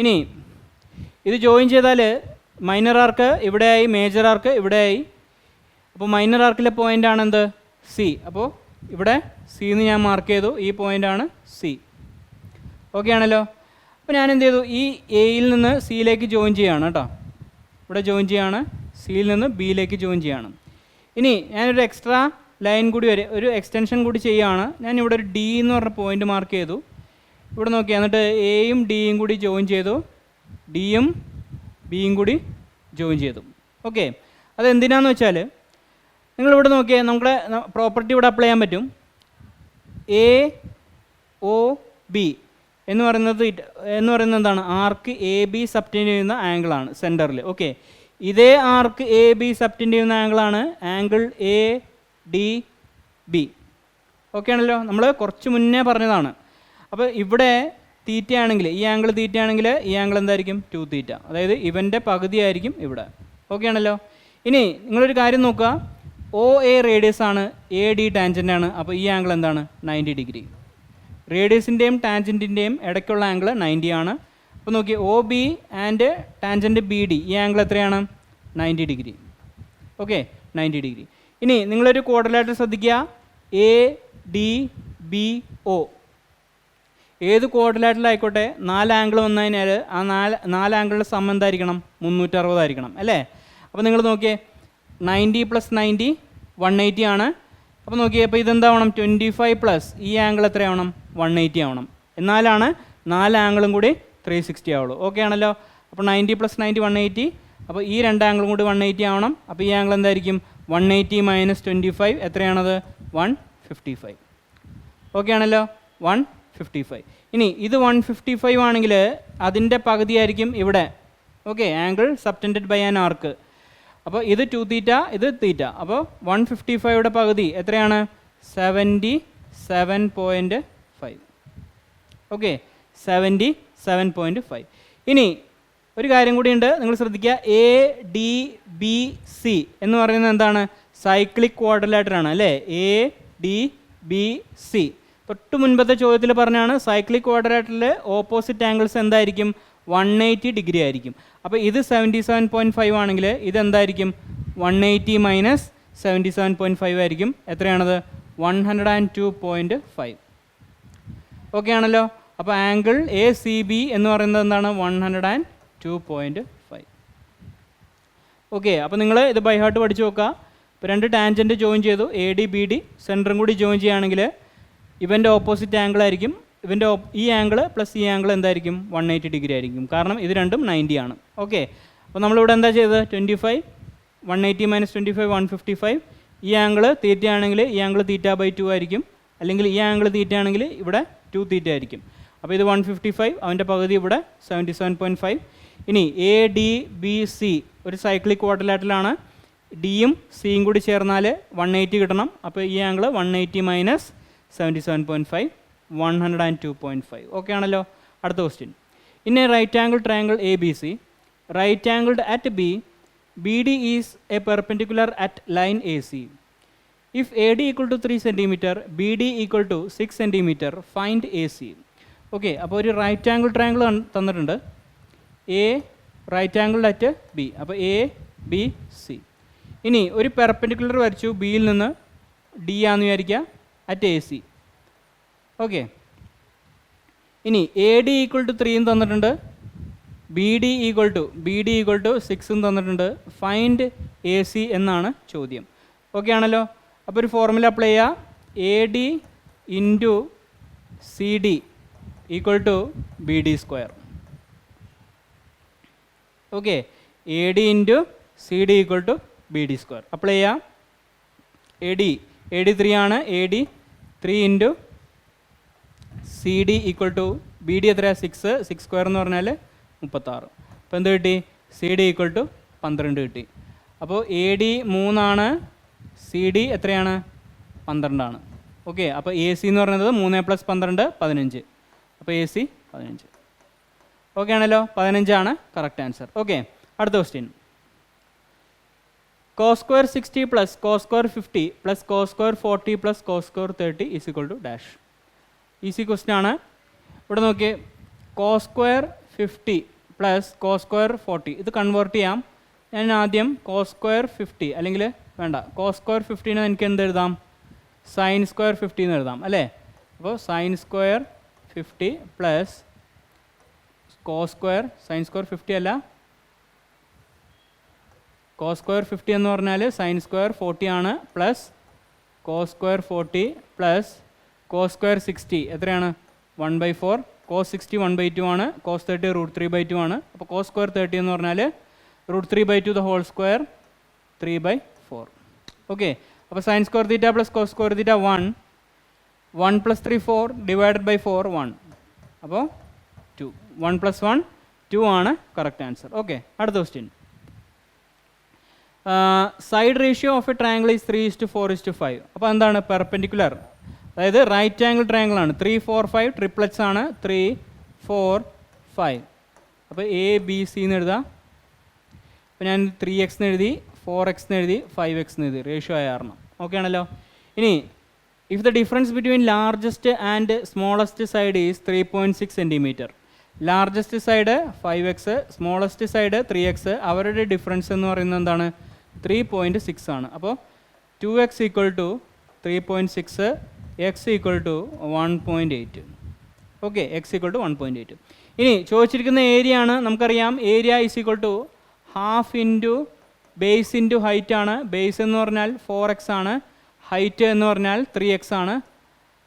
ഇനി ഇത് ജോയിൻ ചെയ്താൽ മൈനർ ആർക്ക് ഇവിടെയായി, മേജർ ആർക്ക് ഇവിടെയായി. അപ്പോൾ മൈനർ ആർക്കിലെ പോയിൻ്റ് ആണ് എന്ത്, സി. അപ്പോൾ ഇവിടെ സി എന്ന് ഞാൻ മാർക്ക് ചെയ്തു, ഈ പോയിൻ്റാണ് സി. ഓക്കെ ആണല്ലോ. അപ്പോൾ ഞാൻ എന്ത് ചെയ്തു, ഈ എയിൽ നിന്ന് സിയിലേക്ക് ജോയിൻ ചെയ്യുകയാണ് കേട്ടോ. ഇവിടെ ജോയിൻ ചെയ്യുകയാണ്, സിയിൽ നിന്ന് ബിയിലേക്ക് ജോയിൻ ചെയ്യുകയാണ്. ഇനി ഞാനൊരു എക്സ്ട്രാ ലൈൻ കൂടി ഒരു എക്സ്റ്റൻഷൻ കൂടി ചെയ്യുകയാണ്. ഞാൻ ഇവിടെ ഒരു ഡി എന്ന് പറഞ്ഞ പോയിൻ്റ് മാർക്ക് ചെയ്തു. ഇവിടെ നോക്കി, എന്നിട്ട് എയും ഡിയും കൂടി ജോയിൻ ചെയ്തു, ഡിയും ബിയും കൂടി ജോയിൻ ചെയ്തു. ഓക്കെ. അതെന്തിനാന്ന് വെച്ചാൽ നിങ്ങളിവിടെ നോക്കിയാൽ നമ്മുടെ പ്രോപ്പർട്ടി ഇവിടെ അപ്ലൈ ചെയ്യാൻ പറ്റും. എ ഒ ബി എന്ന് പറയുന്നത് എന്താണ്, ആർക്ക് എ ബി സബ്റ്റെൻഡ് ചെയ്യുന്ന ആംഗിളാണ് സെൻറ്ററിൽ. ഓക്കെ. ഇതേ ആർക്ക് എ ബി സബ്റ്റെൻഡ് ചെയ്യുന്ന ആംഗിളാണ് angle A D B. Okay ആണല്ലോ, നമ്മൾ കുറച്ച് മുന്നേ പറഞ്ഞതാണ്. അപ്പോൾ ഇവിടെ തീറ്റ ആണെങ്കിൽ, ഈ ആംഗിൾ തീറ്റ ആണെങ്കിൽ ഈ ആംഗിൾ എന്തായിരിക്കും, 2 തീറ്റ. അതായത് ഇവൻ്റെ പകുതി ആയിരിക്കും ഇവിടെ. ഓക്കെ ആണല്ലോ. ഇനി നിങ്ങളൊരു കാര്യം നോക്കുക, ഒ എ റേഡിയസ് ആണ്, എ ഡി ടാൻജൻ്റ് ആണ്. അപ്പോൾ ഈ ആംഗിൾ എന്താണ്, 90 ഡിഗ്രി. റേഡിയസിൻ്റെയും ടാൻജൻറ്റിൻ്റെയും ഇടയ്ക്കുള്ള ആംഗിൾ 90 ആണ്. അപ്പോൾ നോക്കി, O B and tangent B D, ഈ ആംഗിൾ എത്രയാണ്, 90 ഡിഗ്രി. Okay, 90 degree. ഇനി നിങ്ങളൊരു ക്വാഡ്രിലാറ്ററൽ ശ്രദ്ധിക്കുക, എ ഡി ബി ഒ. ഏത് ക്വാഡ്രിലാറ്ററലായിക്കോട്ടെ 4 ആംഗിൾ വന്നു കഴിഞ്ഞാൽ ആ 4 ആംഗിളിൻ്റെ സം എന്തായിരിക്കണം, 360 ആയിരിക്കണം അല്ലേ. അപ്പോൾ നിങ്ങൾ നോക്കിയേ, 90 + 90 180 ആണ്. അപ്പോൾ നോക്കിയേ, അപ്പോൾ ഇതെന്താവണം, 25 പ്ലസ് ഈ ആംഗിൾ എത്രയാവണം, 180 ആവണം. എന്നാലാണ് 4 ആംഗിളും കൂടി 360 ആവുള്ളൂ. ഓക്കെ ആണല്ലോ. അപ്പോൾ 90 + 90 180. അപ്പോൾ ഈ 2 ആംഗിളും കൂടി 180 ആവണം. അപ്പോൾ ഈ ആംഗിൾ എന്തായിരിക്കും, 180 - 25 എത്രയാണത്, 155. ഓക്കെ ആണല്ലോ, 155. ഇനി ഇത് 155 ആണെങ്കിൽ അതിൻ്റെ പകുതിയായിരിക്കും ഇവിടെ. Okay, angle subtended by an arc. അപ്പോൾ ഇത് 2 തീറ്റ, ഇത് തീറ്റ. അപ്പോൾ 155യുടെ പകുതി എത്രയാണ്, 77.5. ഓക്കെ, 77.5. ഇനി ഒരു കാര്യം കൂടിയുണ്ട്, നിങ്ങൾ ശ്രദ്ധിക്കുക, എ ഡി ബി സി എന്ന് പറയുന്നത് എന്താണ്, സൈക്ലിക് ക്വാഡ്രിലാറ്റർ ആണ് അല്ലേ. എ ഡി ബി സി തൊട്ട് മുൻപത്തെ ചോദ്യത്തിൽ പറഞ്ഞാണ്, സൈക്ലിക് ക്വാഡ്രിലാറ്ററിൽ ഓപ്പോസിറ്റ് ആംഗിൾസ് എന്തായിരിക്കും, 180 ഡിഗ്രി ആയിരിക്കും. അപ്പോൾ ഇത് 77.5 ആണെങ്കിൽ ഇതെന്തായിരിക്കും, 180 - 77.5 ആയിരിക്കും. എത്രയാണത്, 102.5. ഓക്കെ ആണല്ലോ. അപ്പോൾ ആംഗിൾ എ സി ബി എന്ന് പറയുന്നത് എന്താണ്, 102.5. ഓക്കെ. അപ്പോൾ നിങ്ങൾ ഇത് ബൈ ഹാർട്ട് പഠിച്ചു നോക്കുക. ഇപ്പോൾ 2 ടാൻജൻറ്റ് ജോയിൻ ചെയ്തു, എ ഡി ബി ഡി, സെൻറ്ററും കൂടി ജോയിൻ ചെയ്യുകയാണെങ്കിൽ ഇവൻ്റെ ഓപ്പോസിറ്റ് ആംഗിൾ ആയിരിക്കും, ഇവൻ്റെ ഈ ആംഗിൾ പ്ലസ് ഈ ആംഗിൾ എന്തായിരിക്കും, 180 ഡിഗ്രി ആയിരിക്കും. കാരണം ഇത് രണ്ടും 90 ആണ്. ഓക്കെ. അപ്പോൾ നമ്മളിവിടെ എന്താ ചെയ്തത്, 25 180 - 25 155. ഈ ആംഗിൾ തീറ്റ ആണെങ്കിൽ ഈ ആംഗിൾ θ/2 ആയിരിക്കും, അല്ലെങ്കിൽ ഈ ആംഗിൾ തീറ്റ ആണെങ്കിൽ ഇവിടെ 2 തീറ്റ ആയിരിക്കും. അപ്പോൾ ഇത് 155, അവൻ്റെ പകുതി ഇവിടെ 77.5. ഇനി എ ഡി ബി സി ഒരു സൈക്ലിക് ക്വാഡ്രിലാറ്ററലാണ്. ഡിയും സിയും കൂടി ചേർന്നാൽ 180 കിട്ടണം. അപ്പോൾ ഈ ആംഗിൾ 180 - 77.5 102.5. ഓക്കെ ആണല്ലോ. അടുത്ത question, in a right angle triangle A B C, right angled at B, B D is a perpendicular at line A C. If A D equal to 3 centimetre, B D equal to 6 centimetre, find A C. Okay. അപ്പോൾ ഒരു right angle triangle തന്നിട്ടുണ്ട്, a right angled at B. അപ്പോൾ A B C. ഇനി ഒരു perpendicular വരച്ചു, ബിയിൽ നിന്ന് D ആണെന്ന് വിചാരിക്കുക, അറ്റ് എ സി. ഓക്കെ. ഇനി എ ഡി ഈക്വൽ ടു 3 തന്നിട്ടുണ്ട്, ബി ഡി ഈക്വൽ ടു 6 തന്നിട്ടുണ്ട്. ഫൈൻഡ് എ സി എന്നാണ് ചോദ്യം. ഓക്കെ ആണല്ലോ. അപ്പോൾ ഒരു ഫോർമുല അപ്ലൈ ചെയ്യുക, A D into C D equal to B D square. Okay, A D into C D equal to B D square apply ചെയ്യാം. A D 3 ആണ്, A D 3 into C D equal to B D എത്രയാണ്, 6 square എന്ന് പറഞ്ഞാൽ 36. അപ്പോൾ എന്ത് കിട്ടി, C D equal to 12 കിട്ടി. അപ്പോൾ എ ഡി 3 ആണ്, സി ഡി എത്രയാണ്, 12 ആണ്. ഓക്കെ. അപ്പോൾ എ സി എന്ന് പറയുന്നത് 3 + 12 15. അപ്പോൾ എ സി 15. ഓക്കെ ആണല്ലോ, 15 ആണ് കറക്റ്റ് ആൻസർ. ഓക്കെ. അടുത്ത question, cos square 60 plus cos square 50 plus cos square 40 plus cos square 30 is equal to dash. Easy question ആണ്. ഇവിടെ നോക്കിയേ, cos square 50 plus cos square 40 ഇത് കൺവേർട്ട് ചെയ്യാം. ഞാൻ ആദ്യം cos square 50 അല്ലെങ്കിൽ വേണ്ട, cos square 50 എനിക്ക് എന്ത് എഴുതാം, sin square 50 എന്ന് എഴുതാം അല്ലേ. അപ്പോൾ sin square 50 plus cos square, sin square 50 അല്ല, cos square 50 എന്ന് പറഞ്ഞാൽ sin square 40 ആണ്, plus cos square 40 plus cos square 60 എത്രയാണ് 1/4, cos 60 1/2 ആണ്, cos 30 √3/2 ആണ്. അപ്പോൾ cos square 30 എന്ന് പറഞ്ഞാൽ √3/2 the whole square 3/4. ഓക്കെ, അപ്പോൾ sin square theta plus cos square theta 1 plus 3 4 divided by 4 1. അപ്പോൾ 2, 1 plus 1 2 ആണ് കറക്റ്റ് ആൻസർ. ഓക്കെ, അടുത്ത question. Side ratio of a triangle is 3:4:5. അപ്പോൾ എന്താണ് പെർപെൻഡിക്കുലർ, അതായത് റൈറ്റ് ആംഗിൾ ട്രയാങ്കിൾ ആണ്. 3 4 5 ട്രിപ്ലറ്റ്സ് ആണ്, 3 4 5. അപ്പോൾ ABC എന്ന് എഴുതാം. അപ്പോൾ ഞാൻ 3x എന്ന് എഴുതി, 4x എന്ന് എഴുതി, 5x എന്ന് എഴുതി, റേഷ്യോ ആയ കാരണം. ഓക്കെ ആണല്ലോ. ഇനി if the difference between largest and smallest side is 3.6 centimetre. Largest side 5x, smallest side 3x, അവരുടെ ഡിഫറൻസ് എന്ന് പറയുന്നത് എന്താണ്, 3.6 ആണ്. അപ്പോൾ 2x equal to 3.6, x equal to 1.8. Okay, x equal to 1.8. ഇനി ചോദിച്ചിരിക്കുന്ന ഏരിയ ആണ്, നമുക്കറിയാം area is equal to half into base into height ആണ്. ബേസ് എന്ന് പറഞ്ഞാൽ 4x ആണ്, ഹൈറ്റ് എന്ന് പറഞ്ഞാൽ 3x ആണ്.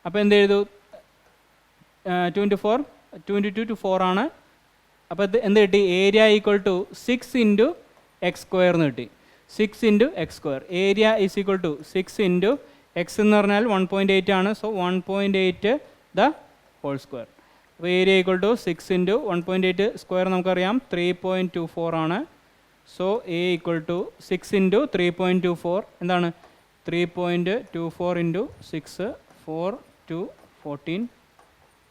അപ്പോൾ എന്ത് എഴുതു, 2 into 4 2 into 2 to 4 ആണ്. അപ്പോൾ എന്ത് കിട്ടി, area equal to 6 into x square എന്ന് കിട്ടി. 6 into x square, area is equal to 6 into x എന്ന് പറഞ്ഞാൽ 1.8 ആണ്. So 1.8 the whole square. അപ്പോൾ area equal to 6 into 1.8 square നമുക്കറിയാം 3.24 ആണ്. So a equal to 6 into 3.24 എന്താണ്, 3.24 ഇൻറ്റു 6 4 2 14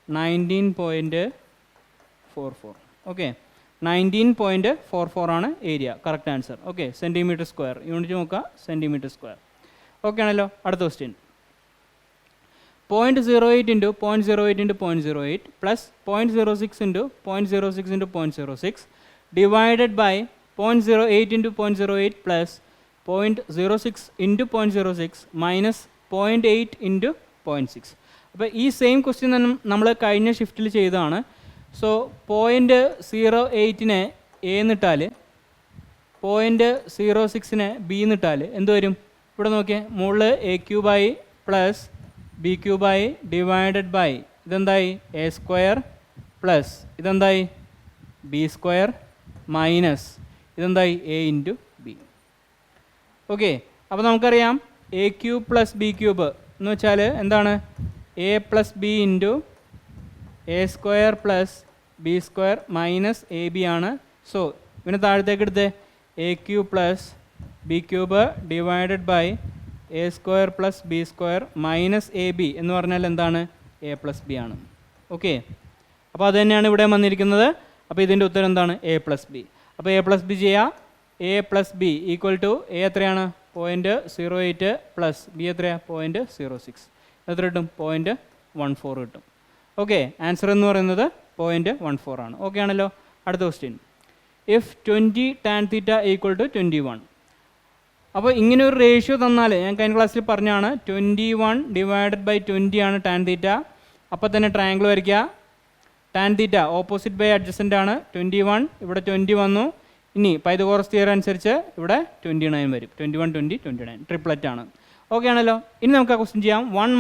19.44. ഓക്കെ, 19.44 ആണ് area, correct answer. Okay, centimetre square, unit നോക്കുക centimetre square. Okay ആണല്ലോ. അടുത്ത question, 0.08 into 0.08 into 0.08 plus 0.06 into 0.06 into 0.06 divided by 0.08 into 0.08 plus 0.06 into 0.06 minus 0.8 into 0.6. അപ്പോൾ ഈ same question തന്നെ നമ്മൾ കഴിഞ്ഞ ഷിഫ്റ്റിൽ ചെയ്തതാണ്. സോ 0.08 എ എന്നിട്ടാൽ 0.06 ബി എന്നിട്ടാൽ എന്ത് വരും, ഇവിടെ നോക്കിയേ, മുകളിൽ എ ക്യൂബായി പ്ലസ് ബി ക്യൂബായി ഡിവൈഡഡ് ബൈ ഇതെന്തായി എ സ്ക്വയർ പ്ലസ് ഇതെന്തായി ബി സ്ക്വയർ മൈനസ് ഇതെന്തായി എ ഇൻറ്റു ബി. ഓക്കെ, അപ്പോൾ നമുക്കറിയാം A cube plus B cube എന്ന് വെച്ചാൽ എന്താണ്, A plus B into A square plus B square minus A B ആണ്. സോ പിന്നെ താഴത്തേക്ക് എടുത്ത് A cube plus B cube divided by A square plus B square minus A B എന്ന് പറഞ്ഞാൽ എന്താണ്, എ പ്ലസ് ബി ആണ്. Okay, അപ്പോൾ അത് തന്നെയാണ് ഇവിടെ വന്നിരിക്കുന്നത്. അപ്പോൾ ഇതിൻ്റെ ഉത്തരം എന്താണ്, എ പ്ലസ് ബി. അപ്പോൾ എ പ്ലസ് ബി ചെയ്യുക, A plus B equal to A എത്രയാണ് 0.08 പ്ലസ് ബി എത്രയാണ് 0.06, എത്ര കിട്ടും 0.14 കിട്ടും. ഓക്കെ, ആൻസർ എന്ന് പറയുന്നത് 0.14 ആണ്. ഓക്കെ ആണല്ലോ. അടുത്ത question, if 20 tan θ equal to 21. അപ്പോൾ ഇങ്ങനെ ഒരു റേഷ്യോ തന്നാൽ, ഞാൻ കഴിഞ്ഞ ക്ലാസ്സിൽ പറഞ്ഞാണ് 21 ഡിവൈഡഡ് ബൈ 20 ആണ് tan θ. അപ്പോൾ തന്നെ ട്രയാങ്കിൾ വരയ്ക്കുക. tan θ ഓപ്പോസിറ്റ് ബൈ അഡ്ജസൻ്റ് ആണ്. 21 ഇവിടെ 20 വന്നു. ഇനി പൈതഗോറസ് തിയറി അനുസരിച്ച് ഇവിടെ 29 വരും. 21 20 29 ട്രിപ്ലറ്റ് ആണ്. ഓക്കെ ആണല്ലോ. ഇനി നമുക്ക് ആ ക്വസ്റ്റ്യൻ ചെയ്യാം. 1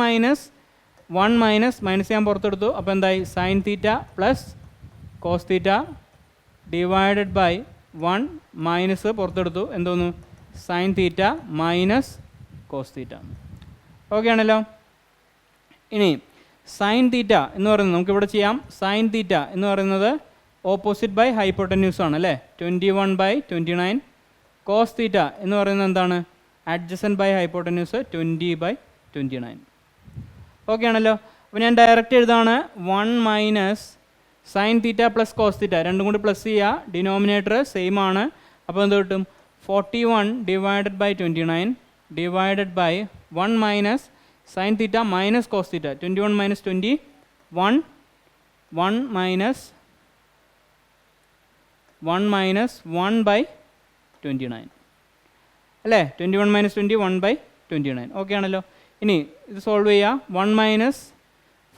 മൈനസ് ഞാൻ പുറത്തെടുത്തു. അപ്പോൾ എന്തായി, sine theta plus cos theta divided by 1 minus പുറത്തെടുത്തു, എന്തോന്നു sine theta minus cos theta. Okay ആണല്ലോ. ഇനി സൈൻ തീറ്റ എന്ന് പറയുന്നത് നമുക്കിവിടെ ചെയ്യാം. സൈൻ തീറ്റ എന്ന് പറയുന്നത് ഓപ്പോസിറ്റ് ബൈ ഹൈപ്പോട്ടന്യൂസ് ആണ് അല്ലേ, 21/29. കോസ് തീറ്റ എന്ന് പറയുന്നത് എന്താണ്, അഡ്ജസൻറ്റ് ബൈ ഹൈപ്പോട്ടന്യൂസ് 20/29. ഓക്കെ ആണല്ലോ. അപ്പോൾ ഞാൻ ഡയറക്റ്റ് എഴുതാണ് 1 minus sine theta plus cos theta, രണ്ടും കൂടി പ്ലസ് ചെയ്യുക. ഡിനോമിനേറ്റർ സെയിം ആണ്. അപ്പോൾ എന്ത് കിട്ടും, 41 divided by 29 divided by 1 minus sin theta minus cos theta. 21 minus 20, 1 minus 1 by 29 അല്ലേ? 21 minus 20 1 by 29. ഓക്കെ ആണല്ലോ. ഇനി ഇത് സോൾവ് ചെയ്യുക. 1 മൈനസ്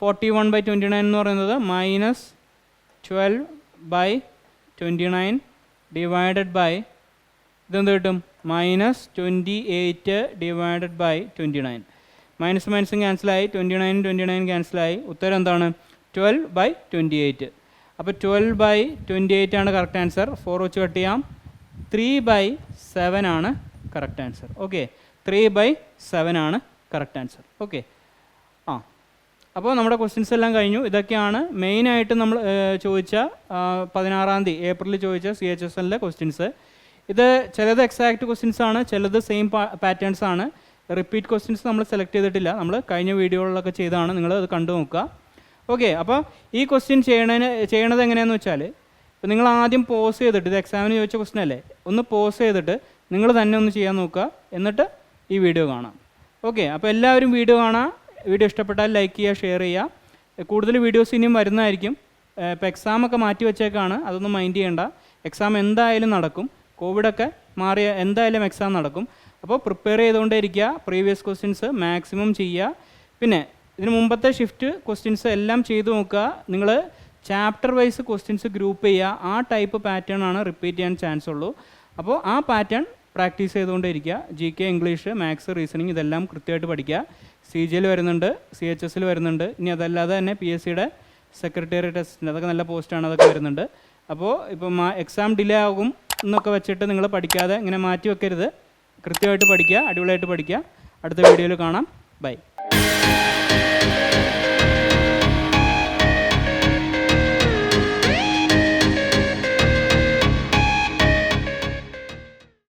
41 by 29 എന്ന് പറയുന്നത് മൈനസ് 12 by 29 ഡിവൈഡഡ് ബൈ ഇതെന്ത് കിട്ടും? Minus 28 divided by 29. മൈനസ് മൈനസും ക്യാൻസലായി, 29 ക്യാൻസലായി. ഉത്തരം എന്താണ്? 12 by 28. അപ്പോൾ 12 by 28 ആണ് കറക്റ്റ് ആൻസർ. 4 വെച്ച് കട്ട് ചെയ്യാം. 3 by 7 ആണ് കറക്റ്റ് ആൻസർ. ഓക്കെ, 3 by 7 ആണ് കറക്റ്റ് ആൻസർ. ഓക്കെ, അപ്പോൾ നമ്മുടെ ക്വസ്റ്റ്യൻസ് എല്ലാം കഴിഞ്ഞു. ഇതൊക്കെയാണ് മെയിനായിട്ട് നമ്മൾ ചോദിച്ച 16-ാം തീയതി ഏപ്രിലിൽ ചോദിച്ച CHSLലെ ക്വസ്റ്റ്യൻസ്. ഇത് ചിലത് എക്സാക്റ്റ് ക്വസ്റ്റ്യൻസ് ആണ്, ചിലത് സെയിം പാറ്റേൺസ് ആണ്. റിപ്പീറ്റ് ക്വസ്റ്റ്യൻസ് നമ്മൾ സെലക്ട് ചെയ്തിട്ടില്ല, നമ്മൾ കഴിഞ്ഞ വീഡിയോകളിലൊക്കെ ചെയ്താണ്. നിങ്ങൾ അത് കണ്ടു നോക്കുക. ഓക്കെ, അപ്പോൾ ഈ ക്വസ്റ്റ്യൻ ചെയ്യണത് എങ്ങനെയാണെന്ന് വെച്ചാൽ, ഇപ്പോൾ നിങ്ങൾ ആദ്യം പോസ് ചെയ്തിട്ട്, ഇത് എക്സാമിന് ചോദിച്ച ക്വസ്റ്റ്യൻ അല്ലേ, ഒന്ന് പോസ് ചെയ്തിട്ട് നിങ്ങൾ തന്നെ ഒന്ന് ചെയ്യാൻ നോക്കുക, എന്നിട്ട് ഈ വീഡിയോ കാണാം. ഓക്കെ, അപ്പോൾ എല്ലാവരും വീഡിയോ കാണാം. വീഡിയോ ഇഷ്ടപ്പെട്ടാൽ ലൈക്ക് ചെയ്യുക, ഷെയർ ചെയ്യുക. കൂടുതൽ വീഡിയോസ് ഇനിയും വരുന്നതായിരിക്കും. ഇപ്പോൾ എക്സാമൊക്കെ മാറ്റി വെച്ചേക്കാണ്, അതൊന്നും മൈൻഡ് ചെയ്യേണ്ട. എക്സാം എന്തായാലും നടക്കും. കോവിഡൊക്കെ മാറിയ എന്തായാലും എക്സാം നടക്കും. അപ്പോൾ പ്രിപ്പയർ ചെയ്തുകൊണ്ടേ ഇരിക്കുക. പ്രീവിയസ് ക്വസ്റ്റ്യൻസ് മാക്സിമം ചെയ്യുക. പിന്നെ ഇതിന് മുമ്പത്തെ ഷിഫ്റ്റ് ക്വസ്റ്റ്യൻസ് എല്ലാം ചെയ്തു നോക്കുക. നിങ്ങൾ ചാപ്റ്റർ വൈസ് ക്വസ്റ്റ്യൻസ് ഗ്രൂപ്പ് ചെയ്യുക. ആ ടൈപ്പ് പാറ്റേൺ ആണ് റിപ്പീറ്റ് ചെയ്യാൻ ചാൻസ് ഉള്ളൂ. അപ്പോൾ ആ പാറ്റേൺ പ്രാക്ടീസ് ചെയ്തുകൊണ്ടേ ഇരിക്കുക. GK, ഇംഗ്ലീഷ്, മാത്സ്, റീസണിങ് ഇതെല്ലാം കൃത്യമായിട്ട് പഠിക്കുക. CGL വരുന്നുണ്ട്, CHSL വരുന്നുണ്ട്. ഇനി അതല്ലാതെ തന്നെ PSCയുടെ സെക്രട്ടേറിയറ്റ് അസിസ്റ്റൻ്റ്, അതൊക്കെ നല്ല പോസ്റ്റാണ്, അതൊക്കെ വരുന്നുണ്ട്. അപ്പോൾ ഇപ്പം എക്സാം ഡിലേ ആകും എന്നൊക്കെ വെച്ചിട്ട് നിങ്ങൾ പഠിക്കാതെ ഇങ്ങനെ മാറ്റി വെക്കരുത്. കൃത്യമായിട്ട് പഠിക്കുക, അടിപൊളിയായിട്ട് പഠിക്കുക. അടുത്ത വീഡിയോയിൽ കാണാം. ബൈ.